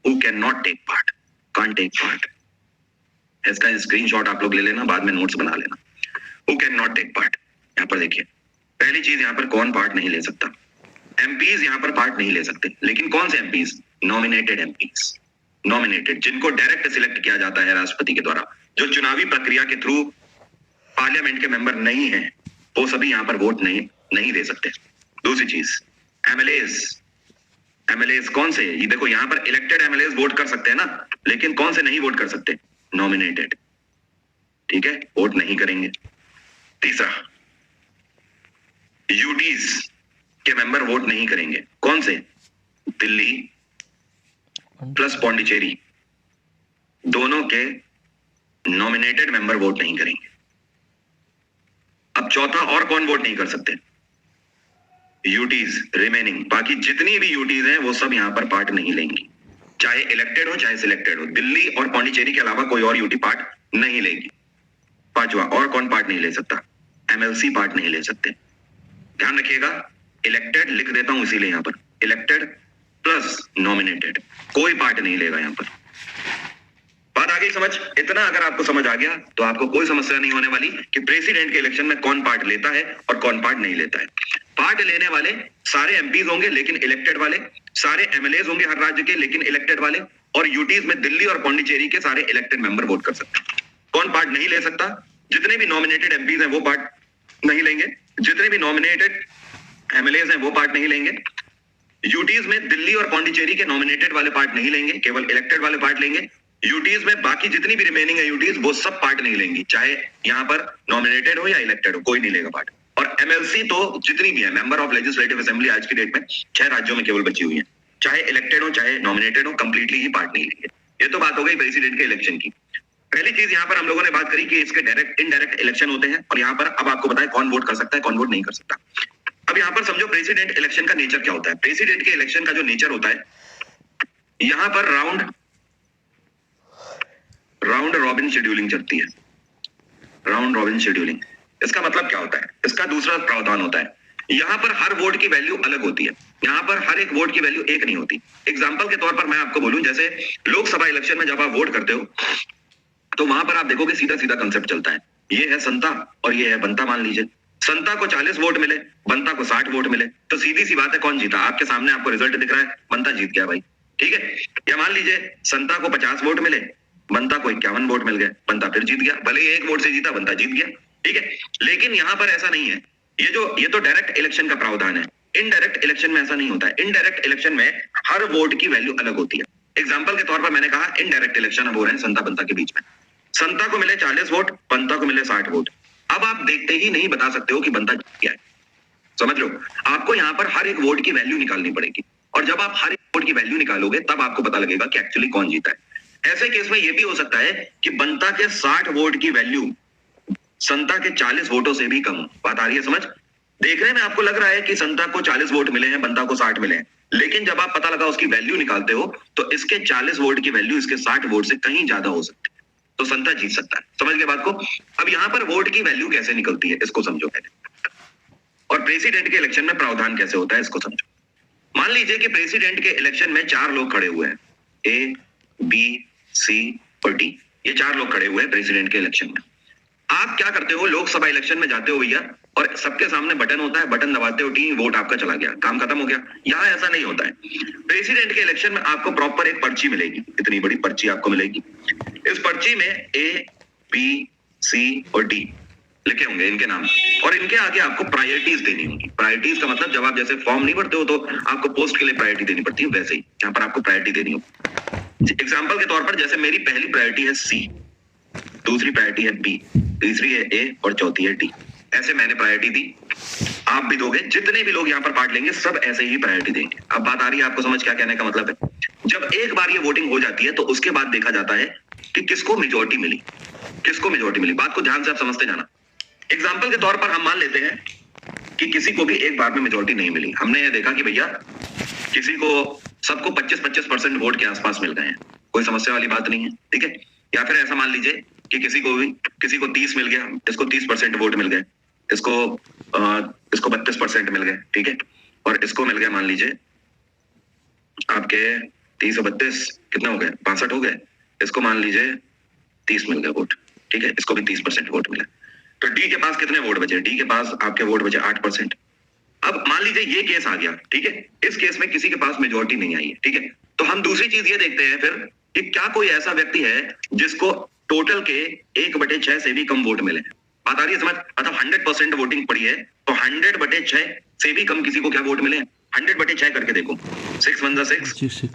Who cannot take part? Can't take part. इसका स्क्रीनशॉट आप लोग ले लेना, बाद में नोट्स बना लेना। Who cannot take part? यहाँ पर देखिए, पहली चीज यहाँ पर कौन पार्ट नहीं ले सकता? एमपीज यहाँ पर पार्ट नहीं ले सकते, लेकिन कौन से एमपीज? नॉमिनेटेड एमपीज, नॉमिनेटेड, जिनको डायरेक्ट सिलेक्ट किया जाता है राष्ट्रपति के द्वारा, जो चुनावी प्रक्रिया के थ्रू पार्लियामेंट के मेंबर नहीं है, वो सभी यहाँ पर वोट नहीं दे सकते। दूसरी चीज, एमएलएज, एमएलएज कौन से? ये देखो यहाँ पर इलेक्टेड एमएलएज वोट कर सकते हैं ना, लेकिन कौन से नहीं वोट कर सकते? नॉमिनेटेड, ठीक है, वोट नहीं करेंगे। तीसरा, यूटीज के मेंबर वोट नहीं करेंगे, कौन से? दिल्ली प्लस पौंडीचेरी, दोनों के नॉमिनेटेड मेंबर वोट नहीं करेंगे। अब चौथा, और कौन वोट नहीं कर सकते? यूटीज रिमेनिंग, बाकी जितनी भी यूटीज हैं वो सब यहां पर पार्ट नहीं लेंगी, चाहे इलेक्टेड हो चाहे सिलेक्टेड हो। दिल्ली और पौंडीचेरी के अलावा कोई और यूटी पार्ट नहीं लेगी। पांचवा, और कौन पार्ट नहीं ले सकता? एमएलसी पार्ट नहीं ले सकते। ध्यान रखिएगा, इलेक्टेड लिख देता हूं इसीलिए, यहां पर इलेक्टेड प्लस नॉमिनेटेड, कोई पार्ट नहीं लेगा यहां पर। बात आ गई समझ? इतना अगर आपको समझ आ गया तो आपको कोई समस्या नहीं होने वाली कि प्रेसिडेंट के इलेक्शन में कौन पार्ट लेता है और कौन पार्ट नहीं लेता है। पार्ट लेने वाले सारे एमपीज होंगे लेकिन इलेक्टेड वाले, सारे एमएलएज होंगे हर राज्य के लेकिन इलेक्टेड वाले, और यूटीज में दिल्ली और पौंडीचेरी के सारे इलेक्टेड मेंबर वोट कर सकते हैं। कौन पार्ट नहीं ले सकता? जितने भी नॉमिनेटेड एमपीज हैं वो पार्ट नहीं लेंगे, जितने भी नॉमिनेटेड एमएलएज हैं वो पार्ट नहीं लेंगे, यूटीज में दिल्ली और पौंडीचेरी के नॉमिनेटेड वाले पार्ट नहीं लेंगे, केवल इलेक्टेड वाले पार्ट लेंगे। यूटीज में बाकी जितनी भी रिमेनिंग है यूटीज, वो सब पार्ट नहीं लेंगी, चाहे यहाँ पर नॉमिनेटेड हो या इलेक्टेड हो, कोई नहीं लेगा पार्ट। और एमएलसी तो जितनी भी है, मेंबर ऑफ लेजिस्लेटिव असेंबली, आज की डेट में 6 राज्यों में केवल बची हुई है, चाहे इलेक्टेड हो चाहे नॉमिनेटेड हो, कंप्लीटली ही पार्ट नहीं लेंगे। ये तो बात हो गई प्रेसिडेंट के इलेक्शन की। पहली चीज यहाँ पर हम लोगों ने बात करी कि इसके डायरेक्ट इनडायरेक्ट इलेक्शन होते हैं, और यहाँ पर अब आपको बताएं कौन वोट कर सकता है कौन वोट नहीं कर सकता। अब यहाँ पर समझो प्रेसिडेंट इलेक्शन का नेचर क्या होता है। प्रेसिडेंट के इलेक्शन का जो नेचर होता है, यहाँ पर राउंड रॉबिन शेड्यूलिंग चलती है। राउंड रॉबिन शेड्यूलिंग, इसका मतलब क्या होता है? इसका दूसरा प्रावधान होता है, यहाँ पर हर वोट की वैल्यू अलग होती है, यहाँ पर हर एक वोट की वैल्यू एक नहीं होती। एग्जाम्पल के तौर पर मैं आपको बोलूं, जैसे लोकसभा इलेक्शन में जब आप वोट करते हो तो वहां पर आप देखोगे सीधा सीधा कंसेप्ट चलता है, ये है संता और ये है बनता। मान लीजिए संता को 40 वोट मिले, बनता को 60 वोट मिले, तो सीधी सी बात है कौन जीता? आपके सामने आपको रिजल्ट दिख रहा है, बनता जीत गया भाई, ठीक है। या मान लीजिए संता को 50 वोट मिले, बनता को 51 वोट मिल गए, बनता फिर जीत गया, भले ही 1 वोट से जीता, बनता जीत गया, ठीक है। लेकिन यहाँ पर ऐसा नहीं है, ये तो डायरेक्ट इलेक्शन का प्रावधान है। इनडायरेक्ट इलेक्शन में ऐसा नहीं होता है। इनडायरेक्ट इलेक्शन में हर वोट की वैल्यू अलग होती है। एग्जाम्पल के तौर पर मैंने कहा इनडायरेक्ट इलेक्शन अब हो रहे हैं संता बनता के बीच में, संता को मिले 40 वोट, बनता को मिले 60 वोट। अब आप देखते ही नहीं बता सकते हो कि बनता क्या है, समझ लो। आपको यहाँ पर हर एक वोट की वैल्यू निकालनी पड़ेगी, और जब आप हर एक वोट की वैल्यू निकालोगे तब आपको पता लगेगा कि एक्चुअली कौन जीता है। ऐसे केस में यह भी हो सकता है कि बनता के 60 वोट की वैल्यू संता के 40 वोटों से भी कम हो। बात आ रही है समझ? देखने में आपको लग रहा है कि संता को 40 वोट मिले हैं, बनता को 60 मिले हैं, लेकिन जब आप पता लगा उसकी वैल्यू निकालते हो तो इसके 40 वोट की वैल्यू इसके 60 वोट से कहीं ज्यादा हो सकती है, तो संता जीत सकता है। समझ गए बात को? अब यहाँ पर वोट की वैल्यू कैसे निकलती है इसको समझो पहले, और प्रेसिडेंट के इलेक्शन में प्रावधान कैसे होता है इसको समझो। मान लीजिए कि प्रेसिडेंट के इलेक्शन में 4 लोग खड़े हुए हैं, ए, बी, सी और डी, ये 4 लोग खड़े हुए हैं प्रेसिडेंट के इलेक्शन में। आप क्या करते हो, लोकसभा इलेक्शन में जाते हो भैया, और सबके सामने बटन होता है, बटन दबाते हो, टी, वोट आपका चला गया, काम खत्म हो गया। यहाँ ऐसा नहीं होता है। प्रेसिडेंट के इलेक्शन में आपको प्रॉपर एक पर्ची मिलेगी, इतनी बड़ी पर्ची आपको मिलेगी। इस पर्ची में ए, बी, सी और डी लिखे होंगे इनके नाम, और इनके आगे आपको प्रायोरिटीज देनी होगी। प्रायोरिटीज का मतलब जब आप जैसे फॉर्म नहीं भरते हो तो आपको पोस्ट के लिए प्रायोरिटी देनी पड़ती है, वैसे ही यहाँ पर आपको प्रायोरिटी देनी होगी। एग्जाम्पल के तौर पर जैसे मेरी पहली प्रायोरिटी है सी, दूसरी प्रायोरिटी है बी, तीसरी है ए और चौथी है डी। ऐसे मैंने प्रायोरिटी दी, आप भी दोगे, जितने भी लोग यहाँ पर पार्ट लेंगे सब ऐसे ही प्रायोरिटी देंगे। अब बात आ रही है आपको समझ क्या कहने का मतलब है? जब एक बार ये वोटिंग हो जाती है तो उसके बाद देखा जाता है कि किसको मेजोरिटी मिली, किसको मेजोरिटी मिली। बात को ध्यान से आप समझते जाना। एग्जाम्पल के तौर पर हम मान लेते हैं कि किसी को भी एक बार में मेजोरिटी नहीं मिली। हमने ये देखा कि भैया किसी को, सबको 25% वोट के आसपास मिल गए हैं, कोई समस्या वाली बात नहीं है, ठीक है। या फिर ऐसा मान लीजिए कि किसी को 30 मिल गया, इसको 30% वोट मिल गए, इसको 32% मिल गए, ठीक है, और इसको मिल गया मान लीजिए आपके 30 और 32 कितने हो गए, 65 हो गए। इसको मान लीजिए 30 मिल गए वोट, ठीक है, इसको भी 30% वोट मिला। तो डी के पास कितने वोट बचे? डी के पास आपके वोट बचे 8%। अब मान लीजिए ये केस आ गया, ठीक है, इस केस में किसी के पास मेजोरिटी नहीं आई है, ठीक है, तो हम दूसरी चीज ये देखते हैं फिर कि क्या कोई ऐसा व्यक्ति है जिसको टोटल के 1/6 से भी कम वोट मिले। बात आ रही है समझ, मतलब 100% वोटिंग पड़ी है, तो 100/6 से भी कम किसी को क्या वोट मिले, 100/6 करके देखो, 6 1 6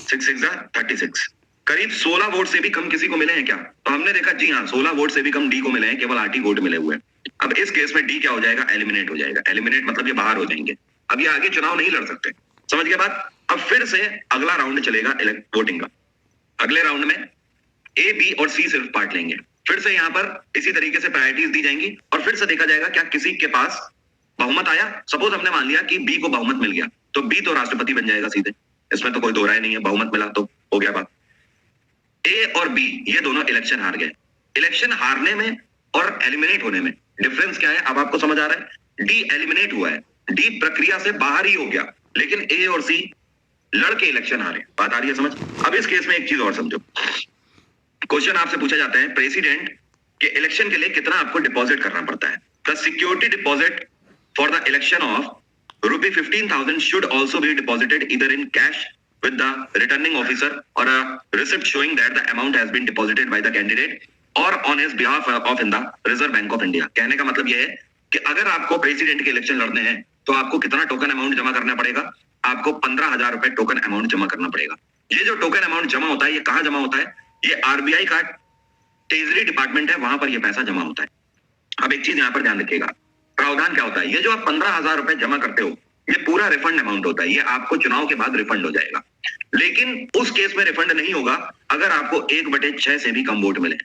6 6 36, करीब 16 वोट से भी कम किसी को मिले हैं क्या? तो हमने देखा जी हाँ, 16 वोट से भी कम डी को मिले हैं, केवल 8 ही वोट मिले हुए हैं। अब इस केस में डी क्या हो जाएगा, एलिमिनेट हो जाएगा। एलिमिनेट मतलब ये बाहर हो जाएंगे, अब ये आगे चुनाव नहीं लड़ सकते। समझ गए बात? अब फिर से अगला राउंड चलेगा वोटिंग का। अगले राउंड में ए, बी और सी सिर्फ पार्ट लेंगे। फिर से यहाँ पर इसी तरीके से प्रायोरिटीज दी जाएंगी और फिर से देखा जाएगा क्या किसी के पास बहुमत आया। सपोज हमने मान लिया कि बी को बहुमत मिल गया, तो बी तो राष्ट्रपति बन जाएगा सीधे, इसमें तो कोई दो राय नहीं है, बहुमत मिला तो हो गया बात। ए और बी ये दोनों इलेक्शन हार गए। इलेक्शन हारने में और एलिमिनेट होने में डिफरेंस क्या है, अब आपको समझ आ रहा है? डी एलिमिनेट हुआ है, डी प्रक्रिया से बाहर ही हो गया, लेकिन ए और सी लड़के इलेक्शन हारे। बात आ रही है समझ? अब इस केस में एक चीज और समझो, क्वेश्चन आपसे पूछा जाता है प्रेसिडेंट के इलेक्शन के लिए कितना आपको डिपॉजिट करना पड़ता है। The security deposit for the election of ₹15,000 should also be deposited either in cash with the returning officer or a receipt showing that the amount has been deposited by the candidate or on his behalf of in the Reserve Bank of India। कहने का मतलब यह है कि अगर आपको president के election लड़ने हैं तो आपको कितना टोकन अमाउंट जमा करना पड़ेगा, आपको 15,000 रुपए टोकन अमाउंट जमा करना पड़ेगा। ये जो टोकन अमाउंट जमा होता है ये कहाँ जमा होता है, ये आरबीआई का ट्रेजरी डिपार्टमेंट है, वहां पर ये पैसा जमा होता है। अब एक चीज यहाँ पर ध्यान रखिएगा, प्रावधान क्या होता है, ये जो आप 15,000 रुपए जमा करते हो ये पूरा रिफंड अमाउंट होता है, ये आपको चुनाव के बाद रिफंड हो जाएगा। लेकिन उस केस में रिफंड नहीं होगा अगर आपको 1/6 से भी कम वोट मिले।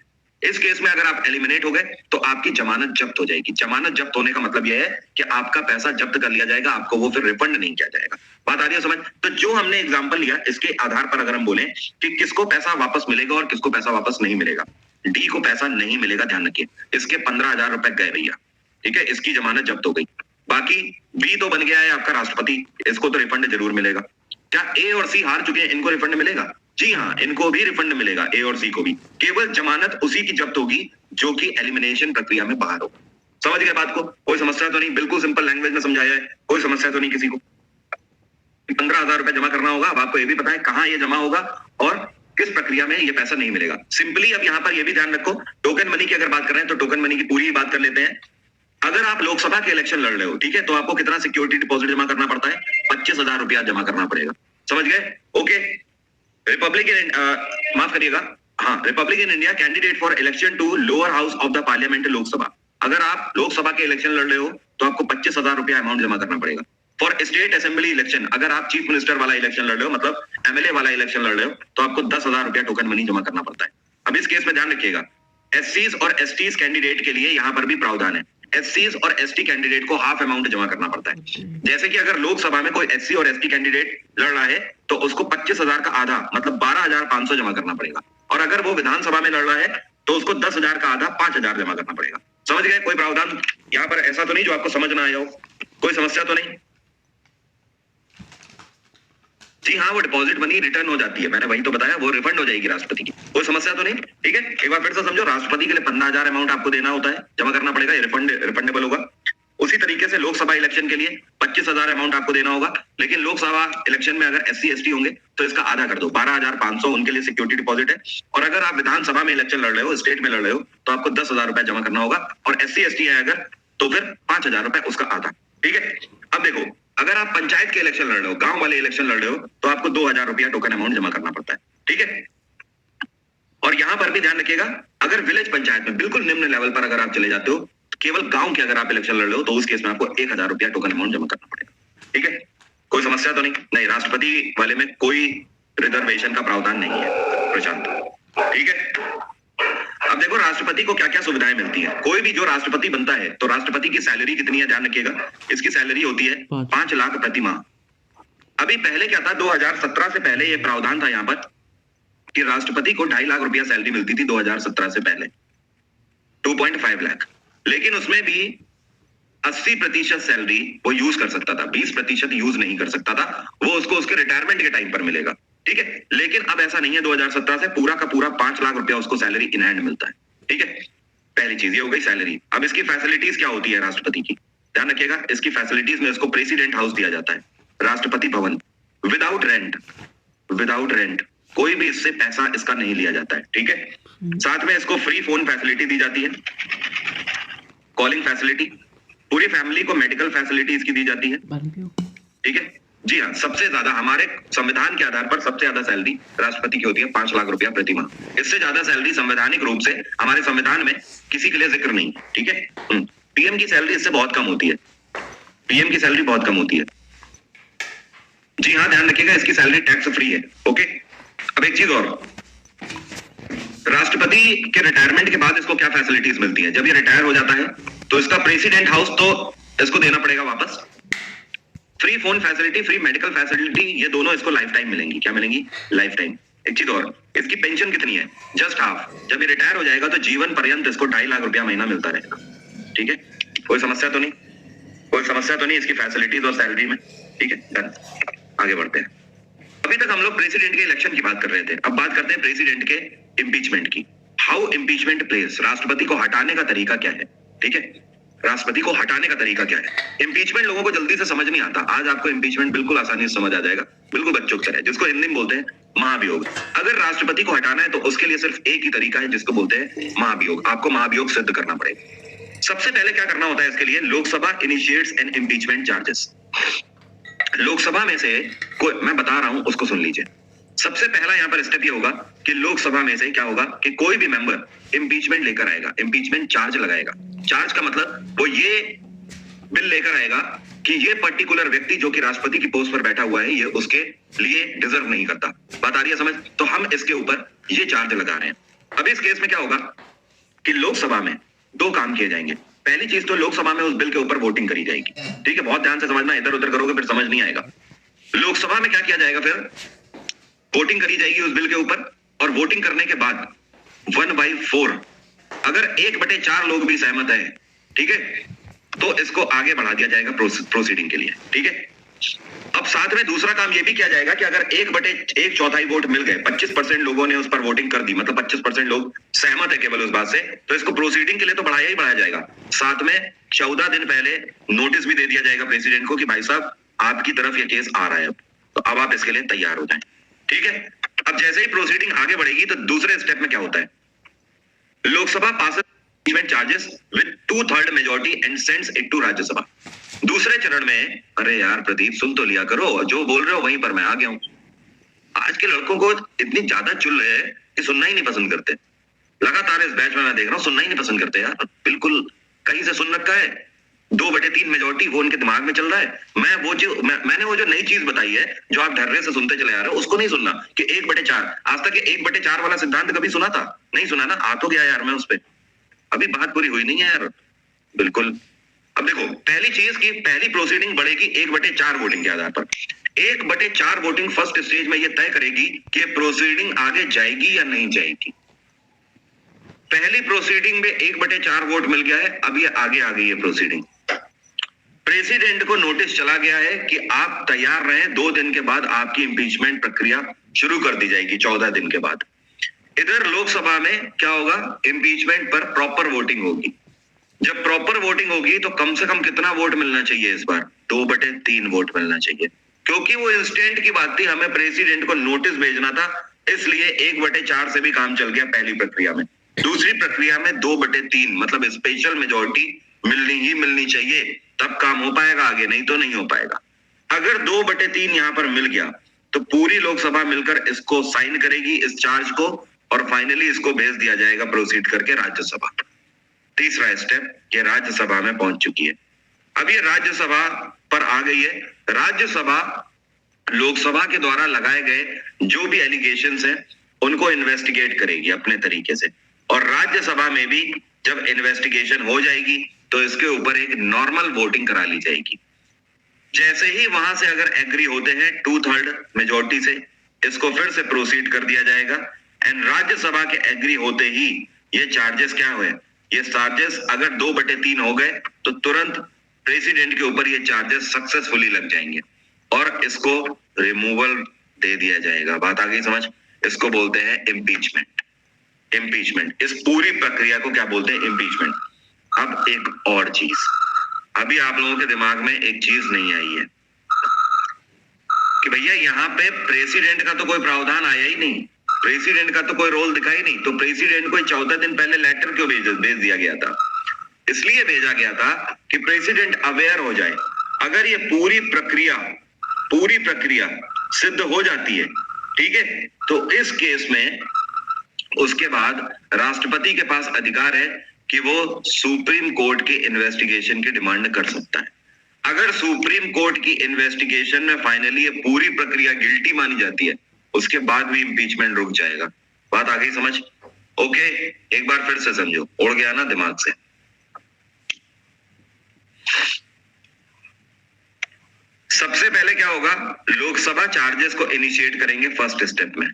इस केस में अगर आप एलिमिनेट हो गए तो आपकी जमानत जब्त हो जाएगी। जमानत जब्त होने का मतलब यह है कि आपका पैसा जब्त कर लिया जाएगा, आपको वो फिर रिफंड नहीं किया जाएगा। बात आ रही है समझ? तो जो हमने एग्जांपल लिया इसके आधार पर अगर हम बोले कि किसको पैसा वापस मिलेगा और किसको पैसा वापस नहीं मिलेगा, डी को पैसा नहीं मिलेगा, ध्यान रखिए, इसके 15,000 रुपए गए भैया, ठीक है, इसकी जमानत जब्त हो गई। बाकी बी तो बन गया है आपका राष्ट्रपति, इसको तो रिफंड जरूर मिलेगा। क्या ए और सी हार चुके हैं, इनको रिफंड मिलेगा? जी हाँ, इनको भी रिफंड मिलेगा, ए और सी को भी। केवल जमानत उसी की जब्त होगी जो कि एलिमिनेशन प्रक्रिया में बाहर हो। समझ गए बात को? कोई समस्या तो नहीं, बिल्कुल सिंपल लैंग्वेज में समझाया है, कोई समस्या तो नहीं किसी को। 15,000 रुपए जमा करना होगा, अब आपको ये भी पता है कहाँ ये जमा होगा और किस प्रक्रिया में ये पैसा नहीं मिलेगा। सिंपली अब यहाँ पर ये भी ध्यान रखो, टोकन मनी की अगर बात कर रहे हैं तो टोकन मनी की पूरी ही बात कर लेते हैं। अगर आप लोकसभा के इलेक्शन लड़ रहे हो, ठीक है, तो आपको कितना सिक्योरिटी डिपॉजिट जमा करना पड़ता है, 25,000 रुपया जमा करना पड़ेगा। समझ गए? ओके। रिपब्लिकन माफ करिएगा, हाँ, Republican India candidate for election to lower house of the parliament Lok Sabha, अगर आप लोकसभा के इलेक्शन लड़ रहे हो तो आपको 25,000 रुपया अमाउंट जमा करना पड़ेगा। फॉर स्टेट असेंबली इलेक्शन, अगर आप चीफ मिनिस्टर वाला इलेक्शन लड़ रहे हो, मतलब एमएलए वाला इलेक्शन लड़ रहे हो, तो आपको 10,000 रुपया टोकन मनी जमा करना पड़ता है। अब इस केस में ध्यान रखिएगा, एससीज और एसटीज कैंडिडेट के लिए यहाँ पर भी प्रावधान है। एससीज और एसटी कैंडिडेट को हाफ अमाउंट जमा करना पड़ता है। जैसे कि अगर लोकसभा में कोई एससी और एसटी कैंडिडेट लड़ रहा है तो उसको 25,000 का आधा मतलब 12,500 जमा करना पड़ेगा, और अगर वो विधानसभा में लड़ रहा है तो उसको 10,000 का आधा 5,000 जमा करना पड़ेगा। समझ गए? कोई प्रावधान यहाँ पर ऐसा तो नहीं जो आपको समझ ना आया हो, कोई समस्या तो नहीं? जी हाँ, वो डिपॉजिट मनी रिटर्न हो जाती है, मैंने वही तो बताया, वो रिफंड हो जाएगी राष्ट्रपति की, कोई समस्या तो नहीं? ठीक है, एक बार फिर से समझो, राष्ट्रपति के लिए 15,000 अमाउंट आपको देना होता है, जमा करना पड़ेगा, ये रिफंडेबल होगा। उसी तरीके से लोकसभा इलेक्शन के लिए 25,000 अमाउंट आपको देना होगा, लेकिन लोकसभा इलेक्शन में अगर एससी एसटी होंगे तो इसका आधा कर दो, 12,500 उनके लिए सिक्योरिटी डिपॉजिट है। और अगर आप विधानसभा में इलेक्शन लड़ रहे हो, स्टेट में लड़ रहे हो, तो आपको 10,000 रुपए जमा करना होगा, और एससी एसटी है अगर तो फिर 5,000 रुपए उसका आधा। ठीक है, अब देखो, अगर आप पंचायत के इलेक्शन लड़ रहे हो, गांव वाले इलेक्शन लड़ रहे हो, तो आपको 2,000 रुपया टोकन अमाउंट जमा करना पड़ता है। ठीक है, और यहां पर भी ध्यान रखिएगा, अगर विलेज पंचायत में बिल्कुल निम्न लेवल पर अगर आप चले जाते हो, केवल गांव के अगर आप इलेक्शन लड़ रहे हो, तो उस केस में आपको 1,000 रुपया टोकन अमाउंट जमा करना पड़ेगा। ठीक है, कोई समस्या तो नहीं? नहीं, राष्ट्रपति वाले में कोई रिजर्वेशन का प्रावधान नहीं है प्रशांत। ठीक है, अब देखो राष्ट्रपति को क्या क्या सुविधाएं मिलती है। कोई भी जो राष्ट्रपति बनता है तो राष्ट्रपति की सैलरी कितनी है, ध्यान रखिएगा, इसकी सैलरी होती है 5 लाख प्रति माह। अभी पहले क्या था, 2017 से पहले ये प्रावधान था यहाँ पर कि राष्ट्रपति को 2.5 लाख रुपया सैलरी मिलती थी 2017 से पहले, 2.5 लाख। लेकिन उसमें भी 80% सैलरी वो यूज कर सकता था, 20% यूज नहीं कर सकता था, वो उसको उसके रिटायरमेंट के टाइम पर मिलेगा। ठीक है, लेकिन अब ऐसा नहीं है, 2017 से पूरा का पूरा 5 लाख रुपया उसको सैलरी इन हैंड मिलता है। ठीक है, पहली चीज ये हो गई सैलरी। अब इसकी फैसिलिटीज क्या होती है राष्ट्रपति की, ध्यान रखिएगा, इसकी फैसिलिटीज में इसको प्रेसिडेंट हाउस दिया जाता है, Rashtrapati Bhavan, without rent, without rent, कोई भी इससे पैसा इसका नहीं लिया जाता है, ठीक है। साथ में इसको फ्री फोन फैसिलिटी दी जाती है, कॉलिंग फैसिलिटी, पूरी फैमिली को मेडिकल फैसिलिटी इसकी दी जाती है, ठीक है। जी हाँ, सबसे ज्यादा हमारे संविधान के आधार पर सबसे ज्यादा सैलरी राष्ट्रपति की होती है, 5 लाख रुपया प्रति माह। इससे ज्यादा सैलरी संवैधानिक रूप से हमारे संविधान में किसी के लिए जिक्र नहीं, ठीक है। पीएम की सैलरी इससे बहुत कम होती है, पीएम की सैलरी बहुत कम होती है। जी हाँ, ध्यान रखिएगा, इसकी सैलरी टैक्स फ्री है, ओके। अब एक चीज और, राष्ट्रपति के रिटायरमेंट के बाद इसको क्या फैसिलिटीज मिलती है? जब ये रिटायर हो जाता है तो इसका प्रेसिडेंट हाउस तो इसको देना पड़ेगा वापस, free phone facility, free medical facility, ये दोनों इसको लाइफ टाइम मिलेंगी। क्या मिलेंगी? Life time. एक चीज और, इसकी पेंशन कितनी है? Just half. जब ये रिटायर हो जाएगा तो जीवन पर्यंत इसको 2.5 लाख रुपया महीना मिलता रहेगा, ठीक है। कोई समस्या तो नहीं, कोई समस्या तो नहीं इसकी फैसिलिटीज और सैलरी में, ठीक है। डन, आगे बढ़ते हैं। अभी तक हम लोग प्रेसिडेंट के इलेक्शन की बात कर रहे थे, अब बात करते हैं प्रेसिडेंट के इम्पीचमेंट की। हाउ इम्पीचमेंट प्लेस, राष्ट्रपति को हटाने का तरीका क्या है, ठीक है। राष्ट्रपति को हटाने का तरीका क्या है? इम्पीचमेंट लोगों को जल्दी से समझ नहीं आता, आज आपको इम्पीचमेंट बिल्कुल आसानी से समझ आ जाएगा, बिल्कुल बच्चों की तरह, जिसको हिंदी में बोलते हैं महाभियोग। अगर राष्ट्रपति को हटाना है तो उसके लिए सिर्फ एक ही तरीका है, जिसको बोलते हैं महाभियोग। आपको महाभियोग सिद्ध करना पड़ेगा। सबसे पहले क्या करना होता है इसके लिए? Lok Sabha initiates an impeachment charges. Lok Sabha में से कोई, मैं बता रहा हूं उसको सुन लीजिए। सबसे पहला यहां पर स्टेप ये होगा कि लोकसभा में से क्या होगा कि कोई भी मेंबर इम्पीचमेंट लेकर आएगा, इम्पीचमेंट चार्ज लगाएगा। चार्ज का मतलब वो ये बिल लेकर आएगा कि ये पर्टिकुलर व्यक्ति जो कि राष्ट्रपति की पोस्ट पर बैठा हुआ है, ये उसके लिए डिजर्व नहीं करता। बात आ रही है समझ? तो हम इसके ऊपर ये चार्ज लगा रहे हैं। अब इस केस में क्या होगा कि लोकसभा में 2 काम किए जाएंगे। पहली चीज तो लोकसभा में उस बिल के ऊपर वोटिंग करी जाएगी, ठीक है। बहुत ध्यान से समझना, इधर उधर करोगे फिर समझ नहीं आएगा। लोकसभा में क्या किया जाएगा? फिर वोटिंग करी जाएगी उस बिल के ऊपर, और वोटिंग करने के बाद 1/4 अगर 1/4 लोग भी सहमत है, ठीक है, तो इसको आगे बढ़ा दिया जाएगा प्रोसीडिंग के लिए, ठीक है। अब साथ में दूसरा काम ये भी किया जाएगा कि अगर 1/4 वोट मिल गए, 25% लोगों ने उस पर वोटिंग कर दी, मतलब 25% लोग सहमत है केवल उस बात से, तो इसको प्रोसीडिंग के लिए तो बढ़ाया ही बढ़ाया जाएगा। साथ में 14 दिन पहले नोटिस भी दे दिया जाएगा प्रेसिडेंट को कि भाई साहब आपकी तरफ ये केस आ रहा है, तो अब आप इसके लिए तैयार हो जाएं, ठीक है। अब जैसे ही प्रोसीडिंग आगे बढ़ेगी तो दूसरे स्टेप में क्या होता है? Lok Sabha passes impeachment charges with 2/3 majority and sends it to Rajya Sabha. दूसरे चरण में, अरे यार प्रदीप सुन तो लिया करो, जो बोल रहे हो वहीं पर मैं आ गया हूं। आज के लड़कों को इतनी ज्यादा चुल है कि सुनना ही नहीं पसंद करते। लगातार इस बैच में मैं देख रहा हूं, सुनना ही नहीं पसंद करते यार, बिल्कुल कहीं से सुन रखा है। 2/3 मेजॉरिटी वो उनके दिमाग में चल रहा है। मैंने वो जो नई चीज बताई है, जो आप ढर्रे से सुनते चले आ रहे हो, उसको नहीं सुनना कि 1/4। आज तक 1/4 वाला सिद्धांत कभी सुना था? नहीं सुना ना? आ तो गया यार मैं उस पर, अभी बात पूरी हुई नहीं है यार, बिल्कुल। अब देखो, पहली चीज की पहली प्रोसीडिंग बढ़ेगी 1/4 वोटिंग के आधार पर। 1/4 वोटिंग फर्स्ट स्टेज में यह तय करेगी कि प्रोसीडिंग आगे जाएगी या नहीं जाएगी। पहली प्रोसीडिंग में 1/4 वोट मिल गया है, अब ये आगे आ गई है प्रोसीडिंग। प्रेसिडेंट को नोटिस चला गया है कि आप तैयार रहें, 2 दिन के बाद आपकी इम्पीचमेंट प्रक्रिया शुरू कर दी जाएगी, 14 दिन के बाद। इधर लोकसभा में क्या होगा? इम्पीचमेंट पर प्रॉपर वोटिंग होगी। जब प्रॉपर वोटिंग होगी तो कम से कम कितना वोट मिलना चाहिए इस बार? 2/3 वोट मिलना चाहिए, क्योंकि वो इंस्टेंट की बात थी, हमें प्रेसिडेंट को नोटिस भेजना था, इसलिए 1/4 से भी काम चल गया पहली प्रक्रिया में। दूसरी प्रक्रिया में 2/3 मतलब स्पेशल मेजोरिटी मिलनी ही मिलनी चाहिए, तब काम हो पाएगा, आगे नहीं तो नहीं हो पाएगा। अगर 2/3 यहां पर मिल गया तो पूरी लोकसभा मिलकर इसको साइन करेगी, इस चार्ज को, और फाइनली इसको भेज दिया जाएगा प्रोसीड करके राज्यसभा। तीसरा स्टेप, ये राज्यसभा में पहुंच चुकी है। अब ये राज्यसभा पर आ गई है। राज्यसभा लोकसभा के द्वारा लगाए गए जो भी एलिगेशंस हैं उनको इन्वेस्टिगेट करेगी अपने तरीके से, और राज्यसभा में भी जब इन्वेस्टिगेशन हो जाएगी तो इसके ऊपर एक नॉर्मल वोटिंग करा ली जाएगी। जैसे ही वहां से अगर एग्री होते हैं 2/3 मेजॉरिटी से, इसको फिर से प्रोसीड कर दिया जाएगा। एंड राज्यसभा के एग्री होते ही ये चार्जेस क्या हुए? ये चार्जेस अगर 2/3 हो गए तो तुरंत प्रेसिडेंट के ऊपर ये चार्जेस सक्सेसफुली लग जाएंगे और इसको रिमूवल दे दिया जाएगा। बात आ गई समझ? इसको बोलते हैं इम्पीचमेंट। इम्पीचमेंट, इस पूरी प्रक्रिया को क्या बोलते हैं? इम्पीचमेंट। अब एक और चीज, अभी आप लोगों के दिमाग में एक चीज नहीं आई है कि भैया यहाँ पे प्रेसिडेंट का तो कोई प्रावधान आया ही नहीं, प्रेसिडेंट का तो कोई रोल दिखा ही नहीं, तो प्रेसिडेंट को 14 दिन पहले लेटर क्यों भेज दिया गया था? इसलिए भेजा गया था कि प्रेसिडेंट अवेयर हो जाए। अगर ये पूरी प्रक्रिया सिद्ध हो जाती है, ठीक है, तो इस केस में उसके बाद राष्ट्रपति के पास अधिकार है कि वो सुप्रीम कोर्ट के इन्वेस्टिगेशन की डिमांड कर सकता है। अगर सुप्रीम कोर्ट की इन्वेस्टिगेशन में फाइनली ये पूरी प्रक्रिया गिल्टी मानी जाती है, उसके बाद भी इंपीचमेंट रुक जाएगा। बात आ गई समझ? ओके, एक बार फिर से समझो, उड़ गया ना दिमाग से? सबसे पहले क्या होगा, लोकसभा चार्जेस को इनिशिएट करेंगे फर्स्ट स्टेप में।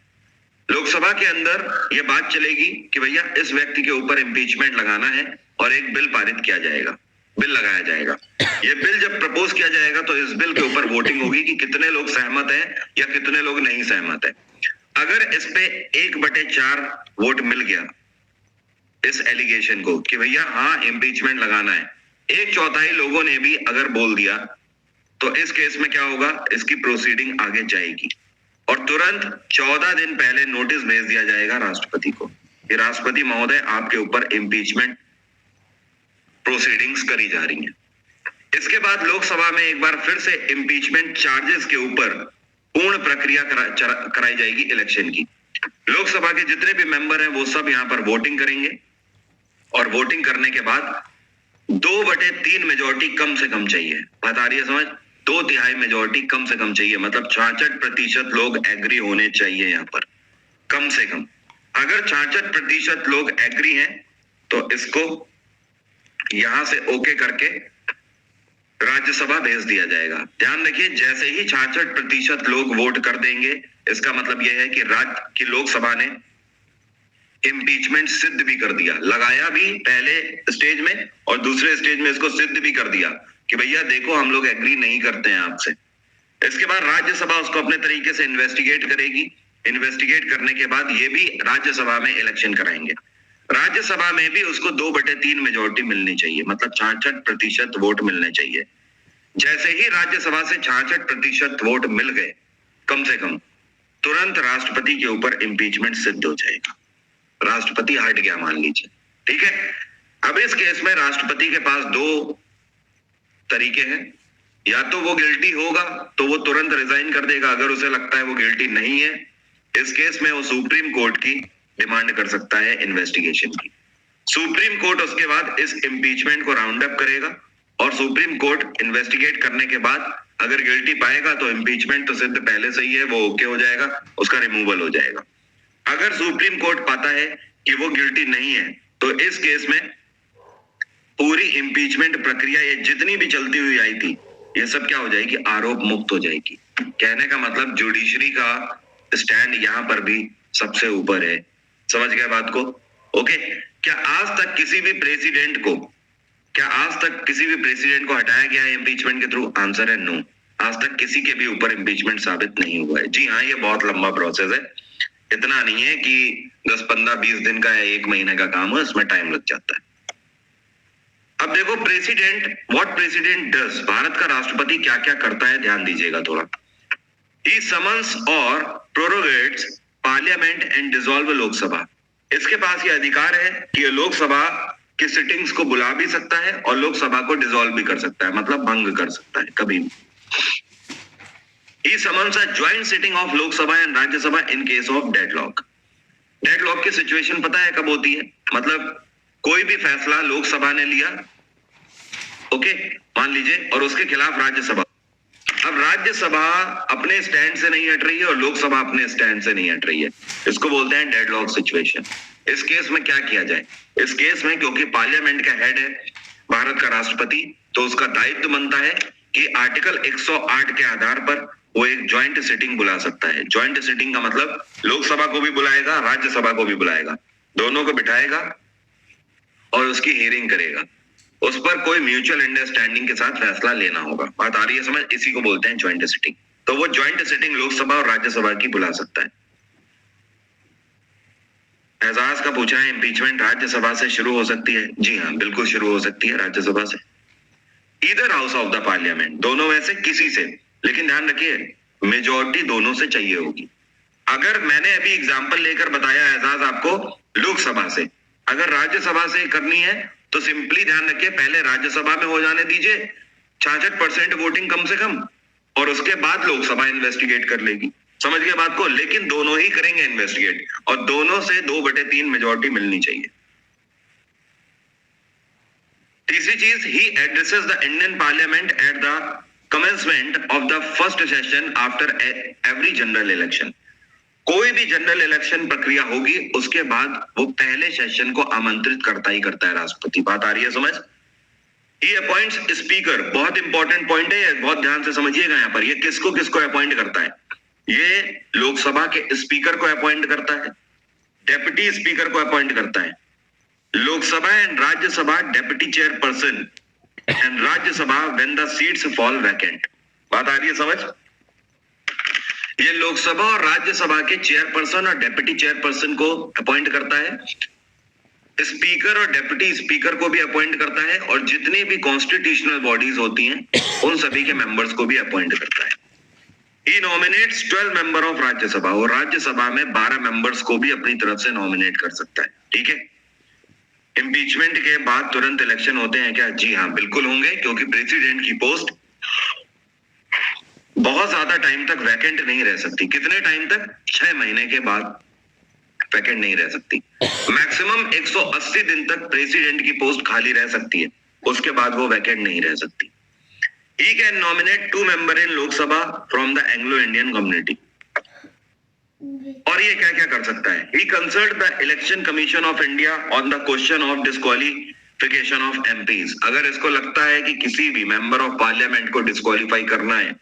लोकसभा के अंदर ये बात चलेगी कि भैया इस व्यक्ति के ऊपर इंपीचमेंट लगाना है और एक बिल पारित किया जाएगा, बिल लगाया जाएगा। ये बिल जब प्रपोज किया जाएगा तो इस बिल के ऊपर वोटिंग होगी कि कितने लोग सहमत हैं या कितने लोग नहीं सहमत है। अगर इस पे 1/4 वोट मिल गया इस एलिगेशन को कि भैया हाँ इंपीचमेंट लगाना है, 1/4 लोगों ने भी अगर बोल दिया, तो इस केस में क्या होगा, इसकी प्रोसीडिंग आगे जाएगी और तुरंत 14 दिन पहले नोटिस भेज दिया जाएगा राष्ट्रपति को कि राष्ट्रपति महोदय आपके ऊपर इंपीचमेंट प्रोसीडिंग्स करी जा रही हैं। इसके बाद लोकसभा में एक बार फिर से इंपीचमेंट चार्जेस के ऊपर पूर्ण प्रक्रिया कराई जाएगी इलेक्शन की। लोकसभा के जितने भी मेंबर हैं वो सब यहाँ पर वोटिंग करेंगे और वोटिंग करने के बाद 2/3 मेजोरिटी कम से कम चाहिए। बात आ रही है समझ? 2/3 मेजोरिटी कम से कम चाहिए, मतलब 66% लोग एग्री होने चाहिए यहाँ पर, कम से कम। अगर 66% लोग एग्री हैं तो इसको यहां से ओके करके राज्यसभा भेज दिया जाएगा। ध्यान रखिए, जैसे ही 66% लोग वोट कर देंगे, इसका मतलब यह है कि राज्य की लोकसभा ने इंपीचमेंट सिद्ध भी कर दिया, लगाया भी पहले स्टेज में और दूसरे स्टेज में इसको सिद्ध भी कर दिया कि भैया देखो हम लोग एग्री नहीं करते हैं आपसे। इसके बाद राज्यसभा उसको अपने तरीके से इन्वेस्टिगेट करेगी। इन्वेस्टिगेट करने के बाद ये भी राज्यसभा में इलेक्शन कराएंगे। राज्यसभा में भी उसको 2/3 मेजोरिटी मिलनी चाहिए, मतलब 66% वोट मिलने चाहिए। जैसे ही राज्यसभा से 66% वोट मिल गए कम से कम, तुरंत राष्ट्रपति के ऊपर इंपीचमेंट सिद्ध हो जाएगा। राष्ट्रपति हट गया मान लीजिए, ठीक है। अब इस केस में राष्ट्रपति के पास 2 तरीके हैं, या तो वो गिल्टी होगा तो वो तुरंत रिजाइन कर देगा, अगर उसे लगता है वो गिल्टी नहीं है, इस केस में वो सुप्रीम कोर्ट की डिमांड कर सकता है इन्वेस्टिगेशन की। सुप्रीम कोर्ट उसके बाद इस इंपीचमेंट को राउंड अप करेगा और सुप्रीम कोर्ट इन्वेस्टिगेट करने के बाद अगर गिल्टी पाएगा तो इंपीचमेंट तो सिद्ध पहले से ही है, वो ओके हो जाएगा, उसका रिमूवल हो जाएगा। अगर सुप्रीम कोर्ट पाता है कि वो गिल्टी नहीं है तो इस केस में पूरी इंपीचमेंट प्रक्रिया ये जितनी भी चलती हुई आई थी ये सब क्या हो जाएगी, आरोप मुक्त हो जाएगी। कहने का मतलब जुडिशरी का स्टैंड यहाँ पर भी सबसे ऊपर है। समझ गए बात को? ओके। क्या आज तक किसी भी प्रेसिडेंट को हटाया गया है इंपीचमेंट के थ्रू? आंसर है नो। आज तक किसी के भी ऊपर इंपीचमेंट साबित नहीं हुआ है। जी हाँ, ये बहुत लंबा प्रोसेस है, इतना नहीं है कि 10, 15, 20 दिन का या 1 महीने का काम है, इसमें टाइम लग जाता है। अब देखो व्हाट प्रेसिडेंट डज, भारत का राष्ट्रपति क्या क्या करता है, ध्यान दीजिएगा थोड़ा। ही समन्स और प्रोरोगेट्स पार्लियामेंट एंड डिसॉल्व लोकसभा। इसके पास ये अधिकार है कि ये लोकसभा की सिटिंग्स को बुला भी सकता है और लोकसभा को डिसॉल्व भी कर सकता है, मतलब भंग कर सकता है कभी भी। He summons a joint sitting of Lok Sabha and Rajya Sabha in case of deadlock. Deadlock की सिचुएशन पता है कब होती है? मतलब कोई भी फैसला लोकसभा ने लिया, ओके, मान लीजिए, और उसके खिलाफ राज्यसभा, अब राज्यसभा अपने स्टैंड से नहीं हट रही है और लोकसभा अपने स्टैंड से नहीं हट रही है, इसको बोलते हैं डेडलॉक सिचुएशन। इस केस में क्या किया जाए? इस केस में क्योंकि पार्लियामेंट का हेड है भारत का राष्ट्रपति, तो उसका दायित्व बनता है कि आर्टिकल 108 के आधार पर वो एक ज्वाइंट सिटिंग बुला सकता है। ज्वाइंट सिटिंग का मतलब लोकसभा को भी बुलाएगा, राज्यसभा को भी बुलाएगा, दोनों को बिठाएगा और उसकी हियरिंग करेगा। उस पर कोई म्यूचुअल अंडरस्टैंडिंग के साथ फैसला लेना होगा। बात आ रही है समझ? इसी को बोलते हैं ज्वाइंट सिटिंग। तो वो ज्वाइंट सिटिंग लोकसभा और राज्यसभा की बुला सकता है। एजाज का पूछा है, इंपीचमेंट राज्यसभा से शुरू हो सकती है? जी हाँ, बिल्कुल शुरू हो सकती है राज्यसभा से। Either house of the parliament, दोनों में से किसी से, लेकिन ध्यान रखिए मेजोरिटी दोनों से चाहिए होगी। अगर मैंने अभी एग्जाम्पल लेकर बताया एजाज आपको लोकसभा से, अगर राज्यसभा से करनी है तो सिंपली ध्यान रखिए पहले राज्यसभा में हो जाने दीजिए 66% वोटिंग कम से कम, और उसके बाद लोकसभा इन्वेस्टिगेट कर लेगी। समझ गए बात को? लेकिन दोनों ही करेंगे इन्वेस्टिगेट, और दोनों से 2/3 मेजोरिटी मिलनी चाहिए। तीसरी चीज, he addresses the Indian parliament at the commencement of the first session after every general election. कोई भी जनरल इलेक्शन प्रक्रिया होगी उसके बाद वो पहले सेशन को आमंत्रित करता ही करता है राष्ट्रपति। बात आ रही है समझ? He appoints स्पीकर, बहुत इंपॉर्टेंट पॉइंट है, बहुत ध्यान से समझिएगा। यहाँ पर ये किसको किसको अपॉइंट करता है? ये लोकसभा के स्पीकर को अपॉइंट करता है, डेप्यूटी स्पीकर को अपॉइंट करता है, Lok Sabha and Rajya Sabha deputy chairperson and Rajya Sabha when the seats fall vacant. बात आ रही है समझ? ये लोकसभा और राज्यसभा के चेयरपर्सन और डेप्यूटी चेयरपर्सन को अपॉइंट करता है, स्पीकर और डेप्यूटी स्पीकर को भी अपॉइंट करता है, और जितनी भी कॉन्स्टिट्यूशनल बॉडीज होती हैं उन सभी के मेंबर्स को भी अपॉइंट करता है। He nominates 12 member of Rajya Sabha, और राज्यसभा में 12 मेंबर्स को भी अपनी तरफ से नॉमिनेट कर सकता है। ठीक है? इम्पीचमेंट के बाद तुरंत इलेक्शन होते हैं क्या? जी हाँ, बिल्कुल होंगे, क्योंकि प्रेसिडेंट की पोस्ट बहुत ज्यादा टाइम तक वैकेंट नहीं रह सकती। कितने टाइम तक? 6 महीने के बाद वैकेंट नहीं रह सकती। मैक्सिमम 180 दिन तक प्रेसिडेंट की पोस्ट खाली रह सकती है, उसके बाद वो वैकेंट नहीं रह सकती। He can nominate 2 member in Lok Sabha from the Anglo-Indian community. और ये क्या क्या कर सकता है? He consult the Election Commission of India on the question of disqualification of MPs. अगर इसको लगता है कि किसी भी मेंबर ऑफ पार्लियामेंट को डिस्क्वालीफाई करना है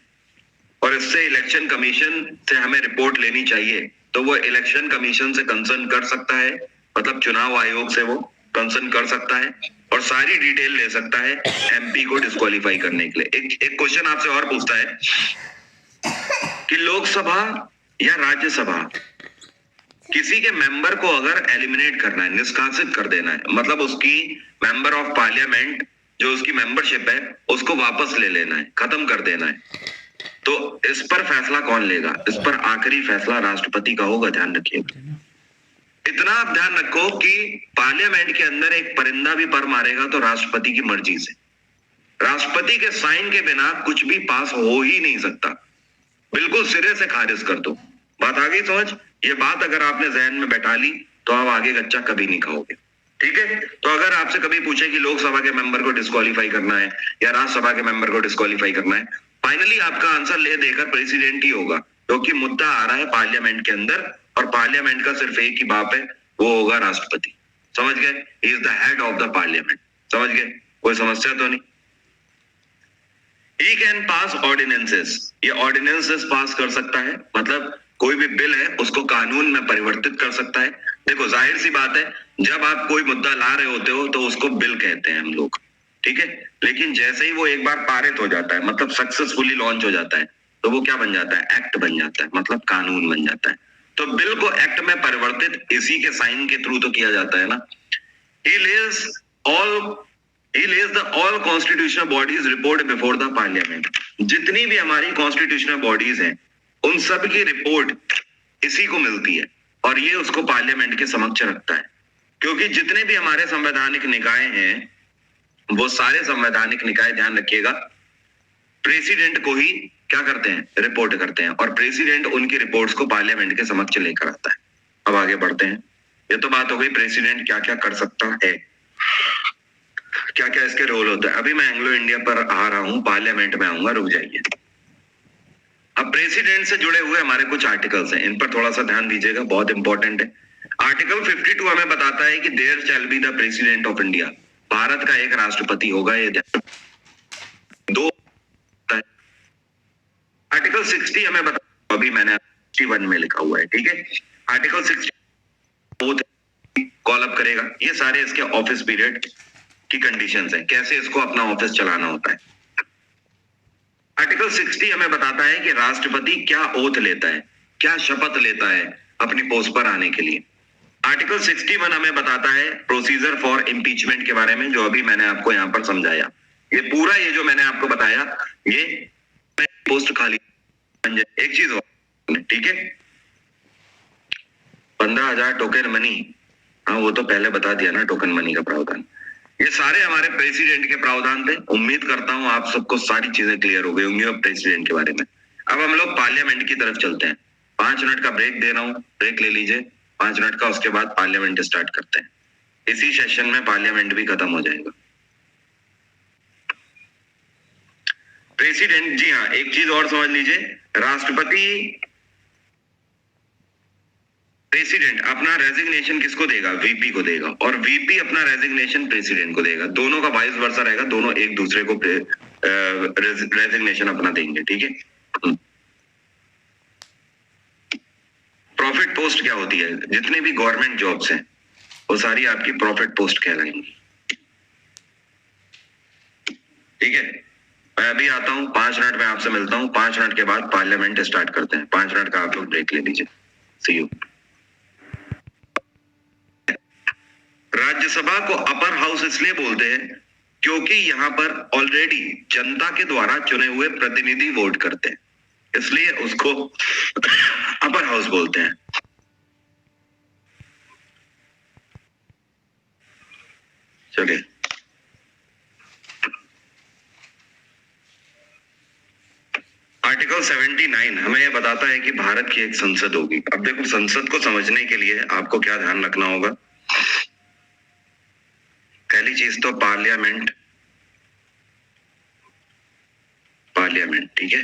और इससे इलेक्शन कमीशन से हमें रिपोर्ट लेनी चाहिए, तो वो इलेक्शन कमीशन से कंसर्न कर सकता है, मतलब चुनाव आयोग से वो कंसर्न कर सकता है और सारी डिटेल ले सकता है एमपी को डिस्क्वालीफाई करने के लिए। एक क्वेश्चन आपसे और पूछता है कि लोकसभा या राज्यसभा किसी के मेंबर को अगर एलिमिनेट करना है, निष्कासित कर देना है, मतलब उसकी मेंबर ऑफ पार्लियामेंट जो उसकी मेंबरशिप है उसको वापस ले लेना है, खत्म कर देना है, तो इस पर फैसला कौन लेगा? इस पर आखिरी फैसला राष्ट्रपति का होगा। ध्यान रखिएगा, इतना आप ध्यान रखो कि पार्लियामेंट के अंदर एक परिंदा भी पर मारेगा तो राष्ट्रपति की मर्जी से, राष्ट्रपति के साइन के बिना कुछ भी पास हो ही नहीं सकता। बिल्कुल सिरे से खारिज कर दो। बात आ गई समझ? ये बात अगर आपने जहन में बैठा ली तो आप आगे कच्चा कभी नहीं खाओगे। ठीक है? तो अगर आपसे कभी पूछे कि लोकसभा के मेंबर को डिस्क्वालीफाई करना है या राज्यसभा के मेंबर को डिस्क्वालीफाई करना है, फाइनली आपका आंसर ले देकर प्रेसिडेंट ही होगा, क्योंकि मुद्दा आ रहा है पार्लियामेंट के अंदर और पार्लियामेंट का सिर्फ एक ही बाप है, वो होगा राष्ट्रपति। समझ गए? He is the head of the parliament. समझ गए? कोई समस्या तो नहीं? ही कैन पास ऑर्डिनेंसेस, ये ऑर्डिनेंसेस पास कर सकता है, मतलब कोई भी बिल है उसको कानून में परिवर्तित कर सकता है। देखो जाहिर सी बात है, जब आप कोई मुद्दा ला रहे होते हो तो उसको बिल कहते हैं हम लोग, ठीक है? लेकिन जैसे ही वो एक बार पारित हो जाता है, मतलब सक्सेसफुली लॉन्च हो जाता है, तो वो क्या बन जाता है? एक्ट बन जाता है, मतलब कानून बन जाता है। तो बिल को एक्ट में परिवर्तित इसी के साइन के थ्रू तो किया जाता है ना। He lays the all constitutional bodies report before the parliament. जितनी भी हमारी कॉन्स्टिट्यूशनल बॉडीज हैं उन सब की रिपोर्ट इसी को मिलती है और ये उसको पार्लियामेंट के समक्ष रखता है, क्योंकि जितने भी हमारे संवैधानिक निकाय हैं वो सारे संवैधानिक निकाय, ध्यान रखिएगा, प्रेसिडेंट को ही क्या करते हैं? रिपोर्ट करते हैं, और प्रेसिडेंट उनकी रिपोर्ट्स को पार्लियामेंट के समक्ष लेकर आता है। अब आगे बढ़ते हैं। ये तो बात हो गई प्रेसिडेंट क्या क्या कर सकता है, क्या क्या इसके रोल होता है। अभी मैं एंग्लो इंडिया पर आ रहा हूं, पार्लियामेंट में आऊंगा, रुक जाइए। अब प्रेसिडेंट से जुड़े हुए हमारे कुछ आर्टिकल्स हैं, इन पर थोड़ा सा ध्यान दीजिएगा, बहुत इंपॉर्टेंट है। आर्टिकल 52 हमें बताता है कि there shall be the president of India, Bharat का एक राष्ट्रपति होगा। ये दो आर्टिकल 60 हमें बता, अभी मैंने 61 में लिखा हुआ है, ठीक है? आर्टिकल 60 कॉल अप करेगा, ये सारे इसके ऑफिस पीरियड की कंडीशंस हैं, कैसे इसको अपना ऑफिस चलाना होता है। आर्टिकल 60 हमें बताता है कि राष्ट्रपति क्या ओथ लेता है, क्या शपथ लेता है अपनी पोस्ट पर आने के लिए। आर्टिकल 61 हमें बताता है प्रोसीजर फॉर इम्पीचमेंट के बारे में, जो अभी मैंने आपको यहाँ पर समझाया। ये पूरा ये जो मैंने आपको बताया ये पोस्ट खाली एक चीज और, ठीक है, 15,000 टोकन मनी, हाँ वो तो पहले बता दिया ना टोकन मनी का प्रावधान। ये सारे हमारे प्रेसिडेंट के प्रावधान थे। उम्मीद करता हूँ आप सबको सारी चीजें क्लियर हो गई होंगी अब प्रेसिडेंट के बारे में। अब हम लोग पार्लियामेंट की तरफ चलते हैं। 5 मिनट का ब्रेक दे रहा हूँ, ब्रेक ले लीजिए 5 मिनट का, उसके बाद पार्लियामेंट स्टार्ट करते हैं। इसी सेशन में पार्लियामेंट भी खत्म हो जाएगा। प्रेसिडेंट, जी हाँ, एक चीज और समझ लीजिए, राष्ट्रपति प्रेसिडेंट अपना रेजिग्नेशन किसको देगा? वीपी को देगा, और वीपी अपना रेजिग्नेशन प्रेसिडेंट को देगा। दोनों का वाइस वर्सा रहेगा, दोनों एक दूसरे को रेजिग्नेशन अपना देंगे, ठीक है। प्रॉफिट पोस्ट क्या होती है? जितने भी गवर्नमेंट जॉब्स हैं वो सारी आपकी प्रॉफिट पोस्ट कहलाएंगी, ठीक है। मैं अभी आता हूँ, 5 मिनट में आपसे मिलता हूँ। 5 मिनट के बाद पार्लियामेंट स्टार्ट करते हैं। 5 मिनट का आप लोग ब्रेक ले लीजिए। सी यू। राज्यसभा को अपर हाउस इसलिए बोलते हैं क्योंकि यहाँ पर ऑलरेडी जनता के द्वारा चुने हुए प्रतिनिधि वोट करते हैं, इसलिए उसको अपर हाउस बोलते हैं। चलिए, आर्टिकल 79 हमें यह बताता है कि भारत की एक संसद होगी। अब देखो, संसद को समझने के लिए आपको क्या ध्यान रखना होगा। पहली चीज तो पार्लियामेंट, पार्लियामेंट, ठीक है।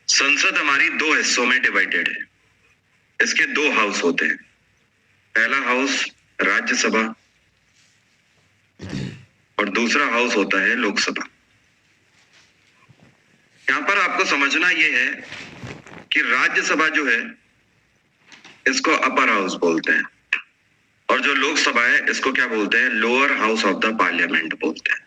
संसद हमारी 2 हिस्सों में डिवाइडेड है। इसके 2 हाउस होते हैं। पहला हाउस राज्यसभा और दूसरा हाउस होता है लोकसभा। यहां पर आपको समझना यह है कि राज्यसभा जो है इसको अपर हाउस बोलते हैं, और जो लोकसभा है इसको क्या बोलते हैं? Lower house of the parliament बोलते हैं।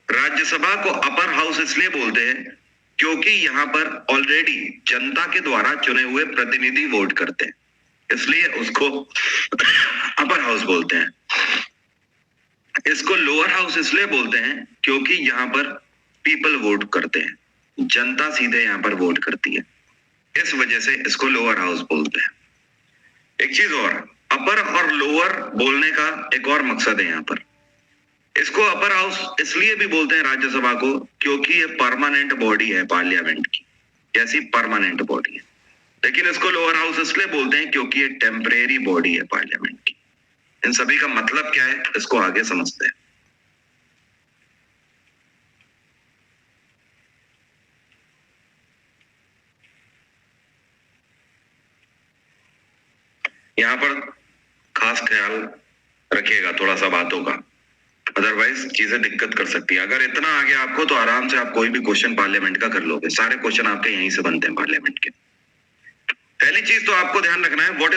राज्यसभा को अपर हाउस इसलिए बोलते हैं क्योंकि यहाँ पर ऑलरेडी जनता के द्वारा चुने हुए प्रतिनिधि वोट करते हैं, इसलिए उसको अपर हाउस बोलते हैं। इसको लोअर हाउस इसलिए बोलते हैं क्योंकि यहाँ पर पीपल वोट करते हैं, जनता सीधे यहाँ पर वोट करती है, इस वजह से इसको लोअर हाउस बोलते हैं। एक चीज और, अपर और लोअर बोलने का एक और मकसद है यहाँ पर। इसको अपर हाउस इसलिए भी बोलते हैं राज्यसभा को क्योंकि ये परमानेंट बॉडी है पार्लियामेंट की, जैसी परमानेंट बॉडी है। लेकिन इसको लोअर हाउस इसलिए बोलते हैं क्योंकि ये टेम्परेरी बॉडी है पार्लियामेंट की। इन सभी का मतलब क्या है इसको आगे समझते हैं। यहाँ पर खास ख्याल रखिएगा थोड़ा सा बातों का, अदरवाइज चीजें दिक्कत कर सकती है। अगर इतना आ गया आपको तो आराम से आप कोई भी क्वेश्चन पार्लियामेंट का कर लोगे। सारे क्वेश्चन आपके यहीं से बनते हैं पार्लियामेंट के। पहली चीज तो आपको ध्यान रखना है, what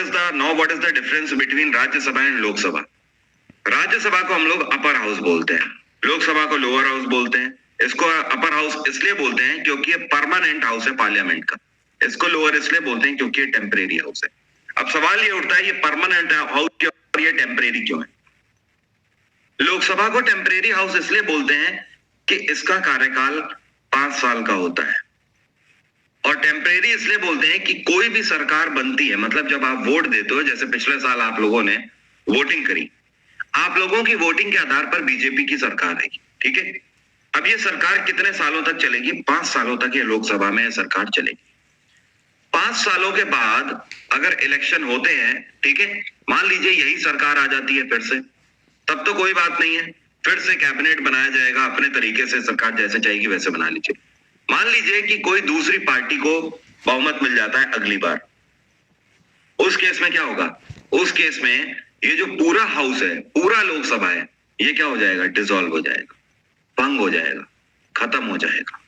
is the difference between Rajya Sabha and Lok Sabha. Rajya Sabha को हम लोग अपर हाउस बोलते हैं, लोकसभा को लोअर हाउस बोलते हैं। इसको अपर हाउस इसलिए बोलते हैं क्योंकि ये परमानेंट हाउस है पार्लियामेंट का। इसको लोअर इसलिए बोलते हैं क्योंकि ये टेम्परेरी हाउस है। अब सवाल ये उठता है, ये परमानेंट हाउस क्यों और ये टेम्परेरी क्यों है? लोकसभा को टेम्परेरी हाउस इसलिए बोलते हैं कि इसका कार्यकाल 5 साल का होता है, और टेम्परेरी इसलिए बोलते हैं कि कोई भी सरकार बनती है, मतलब जब आप वोट देते हो, जैसे पिछले साल आप लोगों ने वोटिंग करी, आप लोगों की वोटिंग के आधार पर बीजेपी की सरकार है, ठीक है। अब ये सरकार कितने सालों तक चलेगी? 5 सालों तक ये लोकसभा में सरकार चलेगी। 5 सालों के बाद अगर इलेक्शन होते हैं, ठीक है, मान लीजिए यही सरकार आ जाती है फिर से, तब तो कोई बात नहीं है, फिर से कैबिनेट बनाया जाएगा अपने तरीके से, सरकार जैसे चाहेगी वैसे बना लीजिए। मान लीजिए कि कोई दूसरी पार्टी को बहुमत मिल जाता है अगली बार, उस केस में क्या होगा? उस केस में ये जो पूरा हाउस है, पूरा लोकसभा है, ये क्या हो जाएगा? डिसॉल्व हो जाएगा, भंग हो जाएगा, खत्म हो जाएगा।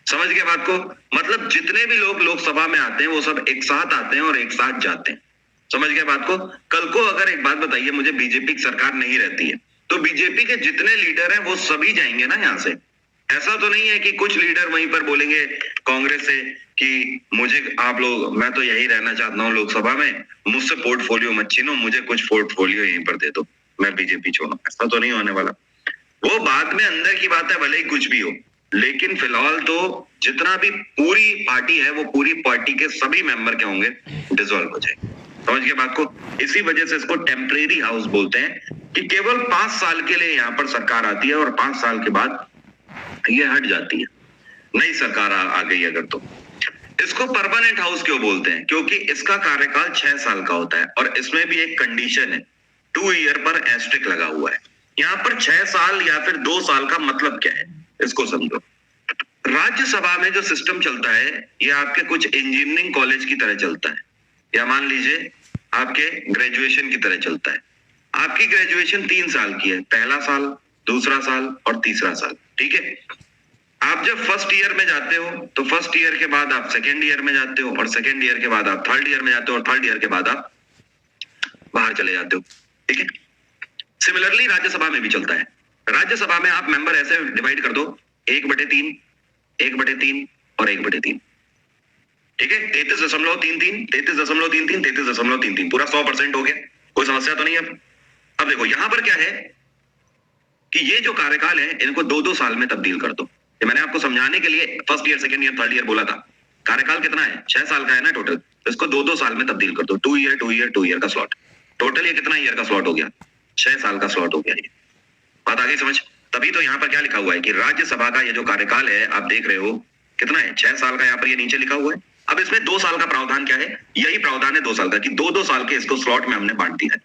समझ गए बात को? मतलब जितने भी लोग लोकसभा में आते हैं वो सब एक साथ आते हैं और एक साथ जाते हैं। समझ गए बात को? कल को अगर एक बात बताइए मुझे, बीजेपी की सरकार नहीं रहती है तो बीजेपी के जितने लीडर हैं वो सभी जाएंगे ना यहाँ से। ऐसा तो नहीं है कि कुछ लीडर वहीं पर बोलेंगे कांग्रेस से कि मुझे आप लोग, मैं तो यही रहना चाहता हूँ लोकसभा में, मुझसे पोर्टफोलियो मत छीनो, मुझे कुछ पोर्टफोलियो यहीं पर दे दो, मैं बीजेपी छोड़ू। ऐसा तो नहीं होने वाला। वो बाद में अंदर की बात है, भले ही कुछ भी हो, लेकिन फिलहाल तो जितना भी पूरी पार्टी है वो पूरी पार्टी के सभी मेंबर क्या होंगे, डिसॉल्व हो जाएंगे। समझ गए बात को? इसी वजह से इसको टेम्परेरी हाउस बोलते हैं कि केवल 5 साल के लिए यहाँ पर सरकार आती है और 5 साल के बाद ये हट जाती है, नई सरकार आ गई अगर तो। इसको परमानेंट हाउस क्यों बोलते हैं? क्योंकि इसका कार्यकाल 6 साल का होता है और इसमें भी एक कंडीशन है, 2 ईयर पर एस्ट्रिक लगा हुआ है। यहाँ पर 6 साल या फिर 2 साल का मतलब क्या है, इसको समझो। राज्यसभा में जो सिस्टम चलता है ये आपके कुछ इंजीनियरिंग कॉलेज की तरह चलता है, या मान लीजिए आपके ग्रेजुएशन की तरह चलता है। आपकी ग्रेजुएशन 3 साल की है, पहला साल, दूसरा साल और तीसरा साल, ठीक है। आप जब फर्स्ट ईयर में जाते हो तो फर्स्ट ईयर के बाद आप सेकेंड ईयर में जाते हो और सेकेंड ईयर के बाद आप थर्ड ईयर में जाते हो और थर्ड ईयर के बाद आप बाहर चले जाते हो, ठीक है। सिमिलरली राज्यसभा में भी चलता है। राज्यसभा में आप मेंबर ऐसे डिवाइड कर दो, 1/3, 1/3 और 1/3, ठीक है। 33.33, 33.33, 33.33, पूरा 100% हो गया। कोई समस्या तो नहीं। अब देखो यहां पर क्या है कि ये जो कार्यकाल है इनको 2-2 साल में तब्दील कर दो। ये मैंने आपको समझाने के लिए first year, second year, third year बोला था। कार्यकाल कितना है? 6 साल का है ना टोटल, इसको 2-2 साल में तब्दील कर दो। 2 ईयर 2 ईयर 2 ईयर का स्लॉट, टोटल ये कितना ईयर का स्लॉट हो गया? 6 साल का स्लॉट हो गया। ये बात आ गई समझ? तभी तो यहाँ पर क्या लिखा हुआ है कि राज्यसभा का ये जो कार्यकाल है आप देख रहे हो कितना है, 6 साल का। यहाँ पर ये नीचे लिखा हुआ है। अब इसमें 2 साल का प्रावधान क्या है? यही प्रावधान है 2 साल का, कि 2-2 साल के इसको स्लॉट में हमने बांट दिया है।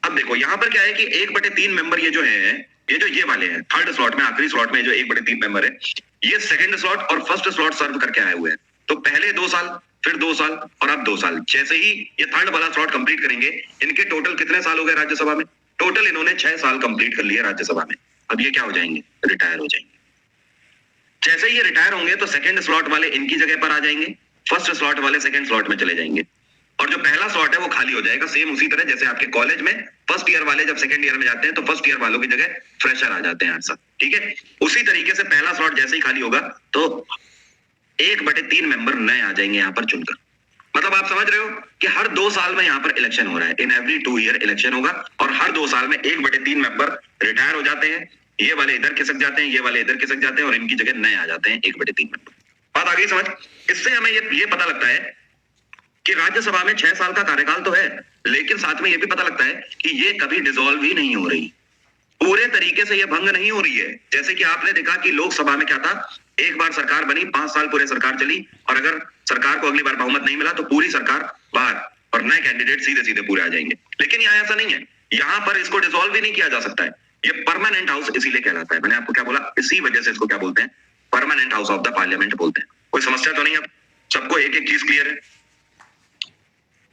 अब देखो यहाँ पर क्या है कि 1/3 मेंबर ये जो है, ये वाले हैं थर्ड स्लॉट में, आखिरी स्लॉट में जो 1/3 मेंबर है, ये सेकंड स्लॉट और फर्स्ट स्लॉट सर्व करके आए हुए हैं। तो पहले 2 साल, फिर 2 साल और अब 2 साल। जैसे ही ये थर्ड वाला स्लॉट कंप्लीट करेंगे, इनके टोटल कितने साल हो गए राज्यसभा में? टोटल इन्होंने 6 साल कंप्लीट कर लिए राज्यसभा में। अब ये क्या हो जाएंगे? रिटायर हो जाएंगे। जैसे ही ये रिटायर होंगे तो सेकंड स्लॉट वाले इनकी जगह पर आ जाएंगे, फर्स्ट स्लॉट वाले सेकंड स्लॉट में चले जाएंगे और जो पहला स्लॉट है वो खाली हो जाएगा। सेम उसी तरह जैसे आपके कॉलेज में फर्स्ट ईयर वाले जब सेकंड ईयर में जाते हैं तो फर्स्ट ईयर वालों की जगह फ्रेशर आ जाते हैं हर साल, ठीक है। उसी तरीके से पहला स्लॉट जैसे ही खाली होगा तो 1/3 मेंबर नए आ जाएंगे यहाँ पर चुनकर। मतलब आप समझ रहे हो कि हर 2 साल में यहाँ पर इलेक्शन हो रहा है। इन एवरी 2 ईयर इलेक्शन होगा और हर 2 साल में 1/3 मेंबर रिटायर हो जाते हैं। ये वाले इधर खिसक जाते हैं, ये वाले इधर खिसक जाते हैं और इनकी जगह नए आ जाते हैं 1/3 मेंबर। बात आ गई समझ? इससे हमें ये पता लगता है कि राज्यसभा में 6 साल का कार्यकाल तो है, लेकिन साथ में ये भी पता लगता है कि ये कभी डिसॉल्व ही नहीं हो रही, पूरे तरीके से ये भंग नहीं हो रही है। जैसे कि आपने देखा कि लोकसभा में क्या था, एक बार सरकार बनी, 5 साल पूरे सरकार चली और अगर सरकार को अगली बार बहुमत नहीं मिला तो पूरी सरकार बाहर और नए कैंडिडेट सीधे सीधे पूरे आ जाएंगे। लेकिन यहाँ ऐसा नहीं है, यहाँ पर इसको डिसॉल्व भी नहीं किया जा सकता है। ये परमानेंट हाउस इसीलिए कहलाता है। मैंने आपको क्या बोला, इसी वजह से इसको क्या बोलते हैं? Permanent house of the parliament बोलते हैं। कोई समस्या तो नहीं है? सबको एक एक चीज क्लियर है?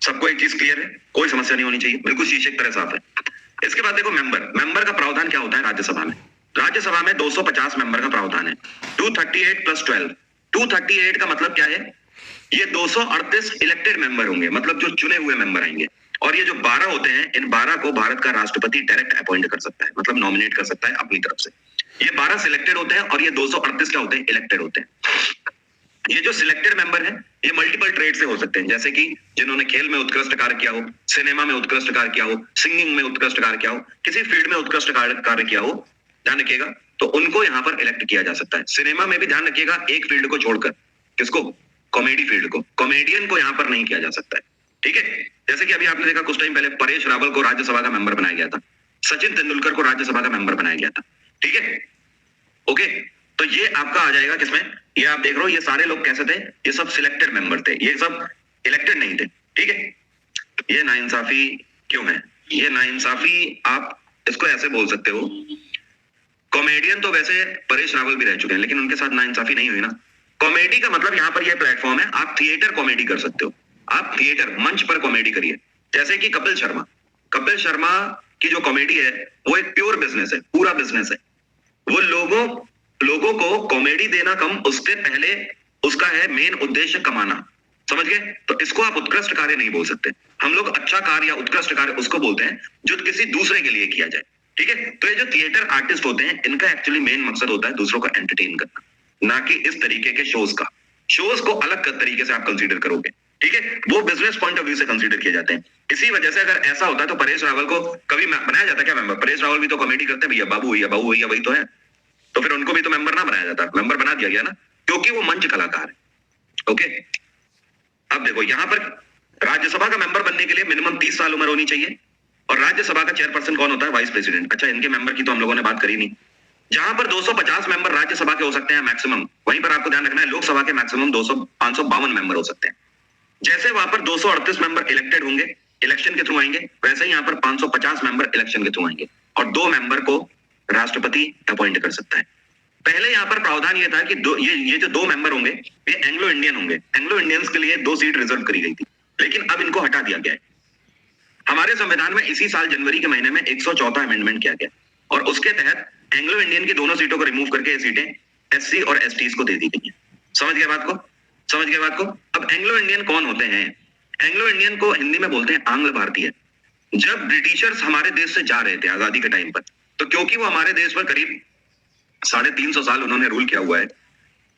सबको एक चीज क्लियर है? कोई समस्या नहीं होनी चाहिए, बिल्कुल शीशे की तरह साफ है। इसके बाद देखो मेंबर का प्रावधान क्या होता है राज्यसभा में। राज्यसभा में 250 मेंबर का प्रावधान है। 238 + 12, 238 का मतलब क्या है? ये 238 इलेक्टेड मेंबर होंगे, मतलब जो चुने हुए मेंबर आएंगे। और ये जो 12 होते हैं, इन 12 को भारत का राष्ट्रपति डायरेक्ट अपॉइंट कर सकता है, मतलब नॉमिनेट कर सकता है अपनी तरफ से। ये 12 सिलेक्टेड होते हैं और ये 238 क्या होते हैं? इलेक्टेड होते हैं। ये जो सिलेक्टेड मेंबर है ये मल्टीपल ट्रेड से हो सकते हैं, जैसे कि जिन्होंने खेल में उत्कृष्ट कार्य किया हो, सिनेमा में उत्कृष्ट कार्य किया हो, सिंगिंग में उत्कृष्ट कार्य किया हो, किसी फील्ड में उत्कृष्ट कार्य किया हो, ध्यान रखिएगा, तो उनको यहाँ पर इलेक्ट किया जा सकता है। सिनेमा में भी ध्यान रखिएगा, एक फील्ड को छोड़कर, किसको? कॉमेडी फील्ड को, कॉमेडियन को यहाँ पर नहीं किया जा सकता है, ठीक है। जैसे कि अभी आपने देखा कुछ टाइम पहले परेश रावल को राज्यसभा का मेंबर बनाया गया था, सचिन तेंदुलकर को राज्यसभा का मेंबर बनाया गया था, ठीक है। ओके, तो ये आपका आ जाएगा किसमें? ये आप देख रहे हो, ये सारे लोग कैसे थे? ये सब सिलेक्टेड मेंबर थे, ये सब इलेक्टेड नहीं थे, ठीक है। ये नाइंसाफी क्यों है? ये नाइंसाफी आप इसको ऐसे बोल सकते हो, कॉमेडियन तो वैसे परेश रावल भी रह चुके हैं, लेकिन उनके साथ नाइंसाफी नहीं हुई ना। कॉमेडी का मतलब यहाँ पर ये प्लेटफॉर्म है, आप थिएटर कॉमेडी कर सकते हो, आप थिएटर मंच पर कॉमेडी करिए। जैसे कि कपिल शर्मा की जो कॉमेडी है वो एक प्योर बिजनेस है, पूरा बिजनेस है। वो लोगों को कॉमेडी देना कम, उससे पहले उसका है मेन उद्देश्य कमाना, समझ गए? तो इसको आप उत्कृष्ट कार्य नहीं बोल सकते। हम लोग अच्छा कार्य या उत्कृष्ट कार्य उसको बोलते हैं जो किसी दूसरे के लिए किया जाए, ठीक है। तो ये जो थिएटर आर्टिस्ट होते हैं, इनका एक्चुअली मेन मकसद होता है दूसरों को एंटरटेन करना, ना कि इस तरीके के शोज का। शोज को अलग तरीके से आप कंसीडर करोगे, ठीक है, वो बिजनेस पॉइंट ऑफ व्यू से कंसीडर किए जाते हैं। इसी वजह से अगर ऐसा होता है तो परेश रावल को कभी बनाया जाता क्या मेंबर? परेश रावल भी तो कॉमेडी करते हैं भैया, बाबू भैया वही तो है। तो फिर उनको भी तो मेंबर ना बनाया जाता, मेंबर बना दिया गया ना, क्योंकि वो मंच कलाकार है। ओके, अब देखो यहाँ पर राज्यसभा का मेंबर बनने के लिए मिनिमम 30 साल उम्र होनी चाहिए। और राज्यसभा का चेयरपर्सन कौन होता है? Vice president. अच्छा, इनके मेंबर की तो हम लोगों ने बात करी नहीं। जहां पर 250 मेंबर राज्यसभा के हो सकते हैं मैक्सिमम, वहीं पर आपको ध्यान रखना है लोकसभा के मैक्सिमम 552 मेंबर हो सकते हैं। जैसे वहां पर 238 मेंबर इलेक्टेड होंगे, इलेक्शन के थ्रू आएंगे, वैसे ही यहाँ पर 550 मेंबर इलेक्शन के थ्रू आएंगे और 2 मेंबर को राष्ट्रपति अपॉइंट कर सकता है। पहले यहाँ पर प्रावधान ये था कि ये जो 2 मेंबर होंगे ये एंग्लो इंडियन होंगे। एंग्लो इंडियंस के लिए 2 सीट रिजर्व करी गई थी, लेकिन अब इनको हटा दिया गया है। हमारे संविधान में इसी साल जनवरी के महीने में 104वां अमेंडमेंट किया गया और उसके तहत एंग्लो इंडियन की दोनों सीटों को रिमूव करके ये सीटें एससी और एसटी को दे दी गई हैं। समझ गए बात को? समझ गए बात को? अब एंग्लो इंडियन कौन होते हैं? एंग्लो इंडियन को हिंदी में बोलते हैं आंग्ल भारतीय। जब ब्रिटिशर्स हमारे देश से जा रहे थे आजादी के टाइम पर, तो क्योंकि वो हमारे देश पर करीब 350 साल उन्होंने रूल किया हुआ है,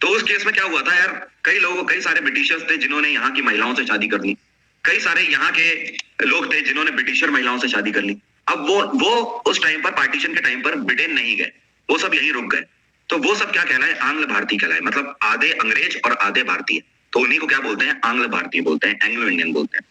तो उस केस में क्या हुआ था यार, कई सारे ब्रिटिशर्स थे जिन्होंने यहाँ की महिलाओं से शादी कर ली, कई सारे यहाँ के लोग थे जिन्होंने ब्रिटिशर महिलाओं से शादी कर ली। अब वो उस टाइम पर पार्टीशन के टाइम पर ब्रिटेन नहीं गए, वो सब यहीं रुक गए। तो वो सब क्या कहलाए? आंग्ल भारतीय कहलाए, मतलब आधे अंग्रेज और आधे भारतीय। तो उन्हीं को क्या बोलते हैं? आंग्ल भारतीय बोलते हैं, एंग्लो इंडियन बोलते हैं।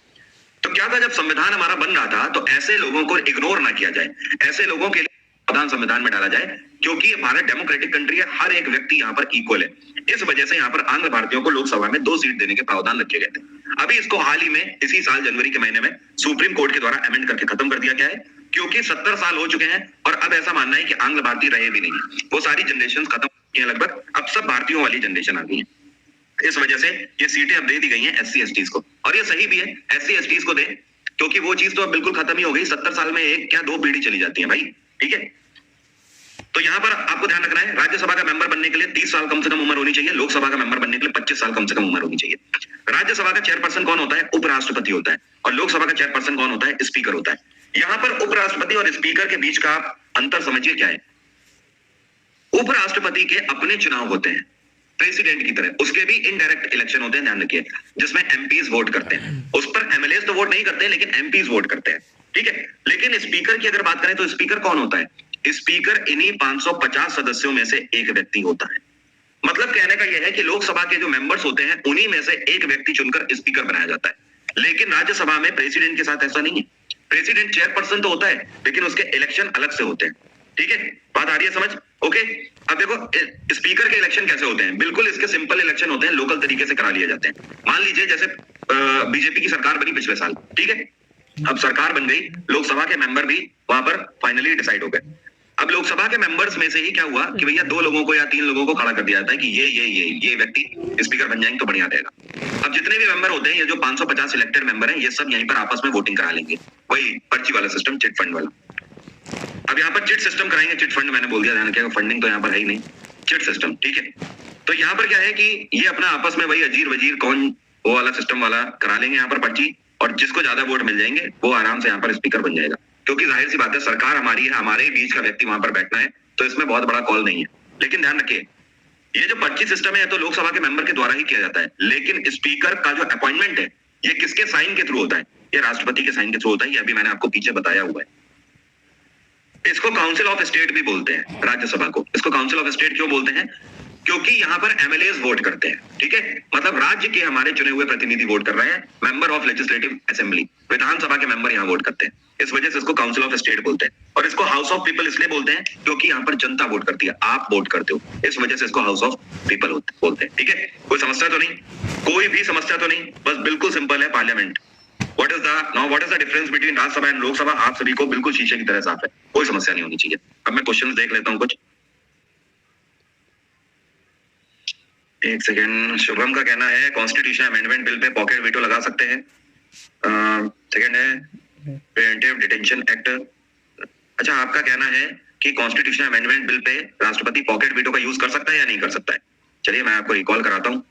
तो क्या था, जब संविधान हमारा बन रहा था तो ऐसे लोगों को इग्नोर ना किया जाए, ऐसे लोगों के लिए प्रावधान संविधान में डाला जाए, क्योंकि भारत डेमोक्रेटिक कंट्री है, हर एक व्यक्ति यहाँ पर इक्वल है। इस वजह से यहाँ पर आंध्र भारतीयों को लोकसभा में 2 सीट देने के प्रावधान रखे गए थे। अभी इसको हाल ही में इसी साल जनवरी के महीने में सुप्रीम कोर्ट के द्वारा अमेंड करके खत्म कर दिया गया है, क्योंकि 70 साल हो चुके हैं और अब ऐसा मानना है कि आंग्ल भारतीय रहे भी नहीं, वो सारी जनरेशन खत्म हुई है लगभग, अब सब भारतीयों वाली जनरेशन आ गई है। इस वजह से ये सीटें अब दे दी गई हैं एससी एसटीज को, और ये सही भी है, एससी एसटीज को दे, क्योंकि वो चीज तो अब बिल्कुल खत्म ही हो गई। 70 साल में एक क्या 2 पीढ़ी चली जाती है भाई, ठीक है। तो यहाँ पर आपको ध्यान रखना है, राज्यसभा का मेंबर बनने के लिए 30 साल कम से कम उम्र होनी चाहिए, लोकसभा का मेंबर बनने के लिए 25 साल कम से कम उम्र होनी चाहिए। राज्यसभा का चेयरपर्सन कौन होता है? उपराष्ट्रपति होता है। और लोकसभा का चेयरपर्सन कौन होता है? स्पीकर होता है। यहाँ पर उपराष्ट्रपति और स्पीकर के बीच का अंतर समझिए क्या है। उपराष्ट्रपति के अपने चुनाव होते हैं प्रेसिडेंट की तरह, उसके भी इनडायरेक्ट इलेक्शन होते हैं, ध्यान रखिए, जिसमें एमपीज वोट करते हैं। उस पर एमएलए तो वोट नहीं करते, लेकिन एमपीज वोट करते हैं, ठीक है। लेकिन स्पीकर की अगर बात करें तो स्पीकर कौन होता है? स्पीकर इन्हीं 550 सदस्यों में से एक व्यक्ति होता है। मतलब कहने का यह है कि लोकसभा के जो मेंबर्स होते हैं उन्हीं में से एक व्यक्ति चुनकर स्पीकर बनाया जाता है। लेकिन राज्यसभा में प्रेसिडेंट के साथ ऐसा नहीं है। प्रेसिडेंट चेयरपर्सन तो होता है, लेकिन उसके इलेक्शन अलग से होते हैं, ठीक है। बात आ रही है समझ? ओके। अब देखो स्पीकर के इलेक्शन कैसे होते हैं, बिल्कुल इसके सिंपल इलेक्शन होते हैं, लोकल तरीके से करा लिए जाते हैं। मान लीजिए जैसे बीजेपी की सरकार बनी पिछले साल, ठीक है, अब सरकार बन गई, लोकसभा के मेंबर भी वहां पर फाइनली डिसाइड हो गए। अब लोकसभा के मेंबर्स में से ही क्या हुआ कि भैया 2 लोगों को या 3 लोगों को खड़ा कर दिया जाता है कि ये व्यक्ति स्पीकर बन जाएंगे तो बढ़िया रहेगा। अब जितने भी मेंबर होते हैं, ये जो 550 इलेक्टेड मेंबर हैं, ये सब यहीं पर आपस में वोटिंग करा लेंगे, वही पर्ची वाला सिस्टम, चिट फंड वाला। अब यहाँ पर चिट सिस्टम कराएंगे, चिट फंड मैंने बोल दिया, ध्यान रखिएगा, फंडिंग तो यहाँ पर है ही नहीं, चिट सिस्टम, ठीक है। तो यहाँ पर क्या है कि ये अपना आपस में वही अजीर वजीर कौन वो वाला सिस्टम वाला करा लेंगे यहाँ पर पर्ची, और जिसको ज्यादा वोट मिल जाएंगे वो आराम से यहाँ पर स्पीकर बन जाएगा। क्योंकि जाहिर सी बात है, सरकार हमारी है, हमारे ही बीच का व्यक्ति वहां पर बैठना है, तो इसमें बहुत बड़ा कॉल नहीं है। लेकिन ध्यान रखिए, ये जो पर्ची सिस्टम है तो लोकसभा के मेंबर के द्वारा ही किया जाता है, लेकिन स्पीकर का जो अपॉइंटमेंट है ये किसके साइन के थ्रू होता है? ये राष्ट्रपति के साइन के थ्रू होता है। ये अभी मैंने आपको पीछे बताया हुआ है। इसको काउंसिल ऑफ स्टेट भी बोलते हैं, राज्यसभा को। इसको काउंसिल ऑफ स्टेट क्यों बोलते हैं? क्योंकि यहाँ पर एमएलए वोट करते हैं, ठीक है, मतलब राज्य के हमारे चुने हुए प्रतिनिधि वोट कर रहे हैं, मेंबर ऑफ लेजिस्लेटिव असेंबली, विधानसभा के मेंबर यहाँ वोट करते हैं। इस वजह से इसको काउंसिल ऑफ स्टेट बोलते हैं। और इसको हाउस ऑफ पीपल इसलिए बोलते हैं क्योंकि यहाँ पर जनता वोट करती है, आप वोट करते हो, इस वजह से इसको हाउस ऑफ पीपल बोलते हैं, ठीक है। कोई समस्या तो नहीं? कोई भी समस्या तो नहीं? बस बिल्कुल सिंपल है, parliament. What is the difference between Rajya Sabha and Lok Sabha? आप सभी को बिल्कुल शीशे की तरह साफ है, कोई समस्या नहीं होनी चाहिए। अब मैं क्वेश्चन देख लेता हूँ कुछ, एक सेकेंड। शुभम का कहना है constitution amendment bill pay pocket veto लगा सकते हैं। सेकेंड है प्रिवेंटिव डिटेंशन एक्ट। अच्छा, आपका कहना है कि कॉन्स्टिट्यूशन अमेंडमेंट बिल पे राष्ट्रपति पॉकेट वीटो का यूज कर सकता है या नहीं कर सकता है? चलिए मैं आपको रिकॉल कराता हूँ,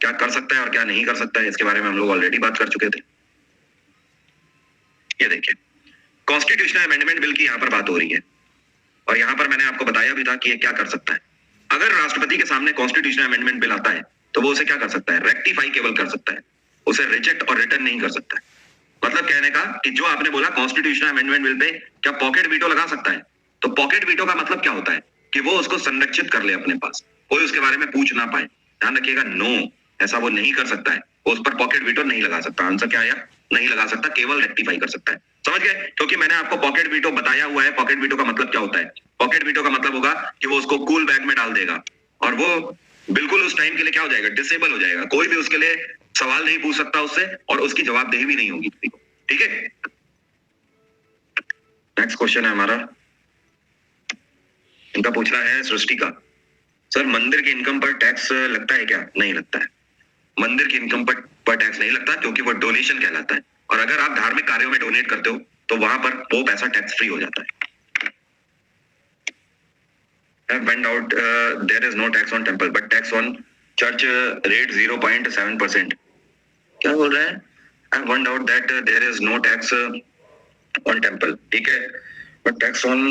क्या कर सकता है और क्या नहीं कर सकता है, इसके बारे में हम लोग ऑलरेडी बात कर चुके थे। ये देखिए, कॉन्स्टिट्यूशन अमेंडमेंट बिल की यहाँ पर बात हो रही है, और यहाँ पर मैंने आपको बताया भी था कि ये क्या कर सकता है। अगर राष्ट्रपति के सामने कॉन्स्टिट्यूशन अमेंडमेंट बिल आता है तो वो उसे क्या कर सकता है, रेक्टिफाई केवल कर सकता है, उसे रिजेक्ट और रिटर्न नहीं कर सकता है। मतलब कहने का कि जो आपने बोला कॉन्स्टिट्यूशनल अमेंडमेंट बिल पे क्या पॉकेट वीटो लगा सकता है, तो पॉकेट वीटो का मतलब क्या होता है कि वो उसको संरक्षित कर ले अपने पास, कोई उसके बारे में पूछ ना पाए। ध्यान रखिएगा, नो, ऐसा वो नहीं कर सकता है, वो उस पर पॉकेट वीटो नहीं लगा सकता। आंसर क्या आया, नहीं लगा सकता, केवल रेक्टिफाई कर सकता है। समझ गए? क्योंकि मैंने आपको पॉकेट वीटो बताया हुआ है। पॉकेट वीटो का मतलब क्या होता है, पॉकेट वीटो का मतलब होगा कि वो उसको कूल बैग में डाल देगा और वो बिल्कुल उस टाइम के लिए क्या हो जाएगा, डिसेबल हो जाएगा, कोई भी उसके लिए सवाल नहीं पूछ सकता उससे और उसकी जवाबदेही भी नहीं होगी। ठीक है, नेक्स्ट क्वेश्चन है हमारा, इनका पूछना है सृष्टि का, सर मंदिर की इनकम पर टैक्स लगता है क्या? नहीं लगता है, मंदिर की इनकम पर टैक्स नहीं लगता, क्योंकि वो डोनेशन कहलाता है। और अगर आप धार्मिक कार्यों में डोनेट करते हो तो वहां पर वो पैसा टैक्स फ्री हो जाता है। Have went out, there is no tax on temple, but tax on church rate 0.7%. क्या बोल रहा है? I found out that there is no tax on temple. ठीक है, but tax on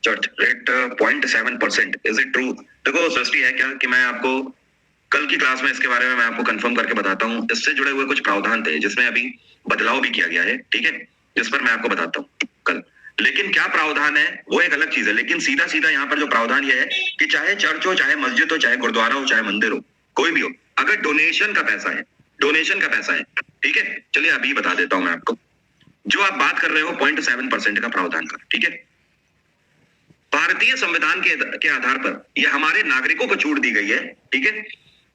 church rate 0.7%. Is it true? देखो सृष्टि है क्या कि मैं आपको कल की क्लास में इसके बारे में मैं आपको कंफर्म करके बताता हूँ। इससे जुड़े हुए कुछ प्रावधान थे जिसमें अभी बदलाव भी किया गया है, ठीक है, जिस पर मैं आपको बताता हूँ कल। लेकिन क्या प्रावधान है वो एक अलग चीज है, लेकिन सीधा सीधा यहाँ पर जो प्रावधान ये है कि चाहे चर्च हो, चाहे मस्जिद हो, चाहे गुरुद्वारा हो, चाहे मंदिर हो, कोई भी हो, अगर डोनेशन का पैसा है, डोनेशन का पैसा है, ठीक है, चलिए अभी बता देता हूँ मैं आपको। जो आप बात कर रहे हो 0.7% का प्रावधान का, ठीक है, भारतीय संविधान के आधार पर यह हमारे नागरिकों को छूट दी गई है, ठीक है,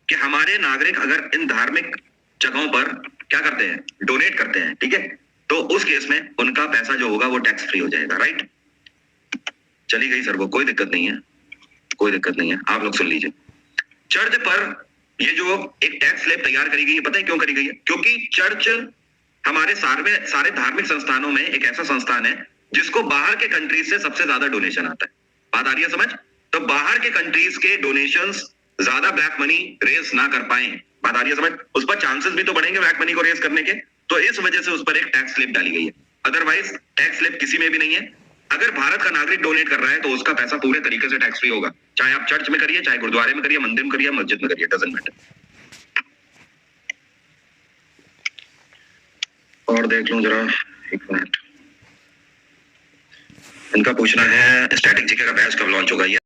कि हमारे नागरिक अगर इन धार्मिक जगहों पर क्या करते हैं, डोनेट करते हैं, ठीक है, तो उस केस में उनका पैसा जो होगा वो टैक्स फ्री हो जाएगा। राइट, चली गई सर वो, कोई दिक्कत नहीं है, कोई दिक्कत नहीं है, आप लोग सुन लीजिए। चर्च पर ये जो एक टैक्स स्लैब तैयार करी गई है, पता है क्यों करी गई है? क्योंकि चर्च हमारे सारे धार्मिक संस्थानों में एक ऐसा संस्थान है जिसको बाहर के कंट्रीज से सबसे ज्यादा डोनेशन आता है। बात आ रही है समझ? तो बाहर के कंट्रीज के डोनेशंस ज्यादा ब्लैक मनी रेज ना कर पाए, बात आ रही है समझ? उस पर चांसेस भी तो बढ़ेंगे ब्लैक मनी को रेज करने के, तो इस वजह से उस पर एक टैक्स स्लैब डाली गई है। अदरवाइज टैक्स स्लैब किसी में भी नहीं है। अगर भारत का नागरिक डोनेट कर रहा है तो उसका पैसा पूरे तरीके से टैक्स फ्री होगा, चाहे आप चर्च में करिए, चाहे गुरुद्वारे में करिए, मंदिर में करिए, मस्जिद में करिए, डजंट मैटर। और देख लूं जरा, एक मिनट। इनका पूछना है स्टैटिक जीके का बैच कब लॉन्च होगा? ये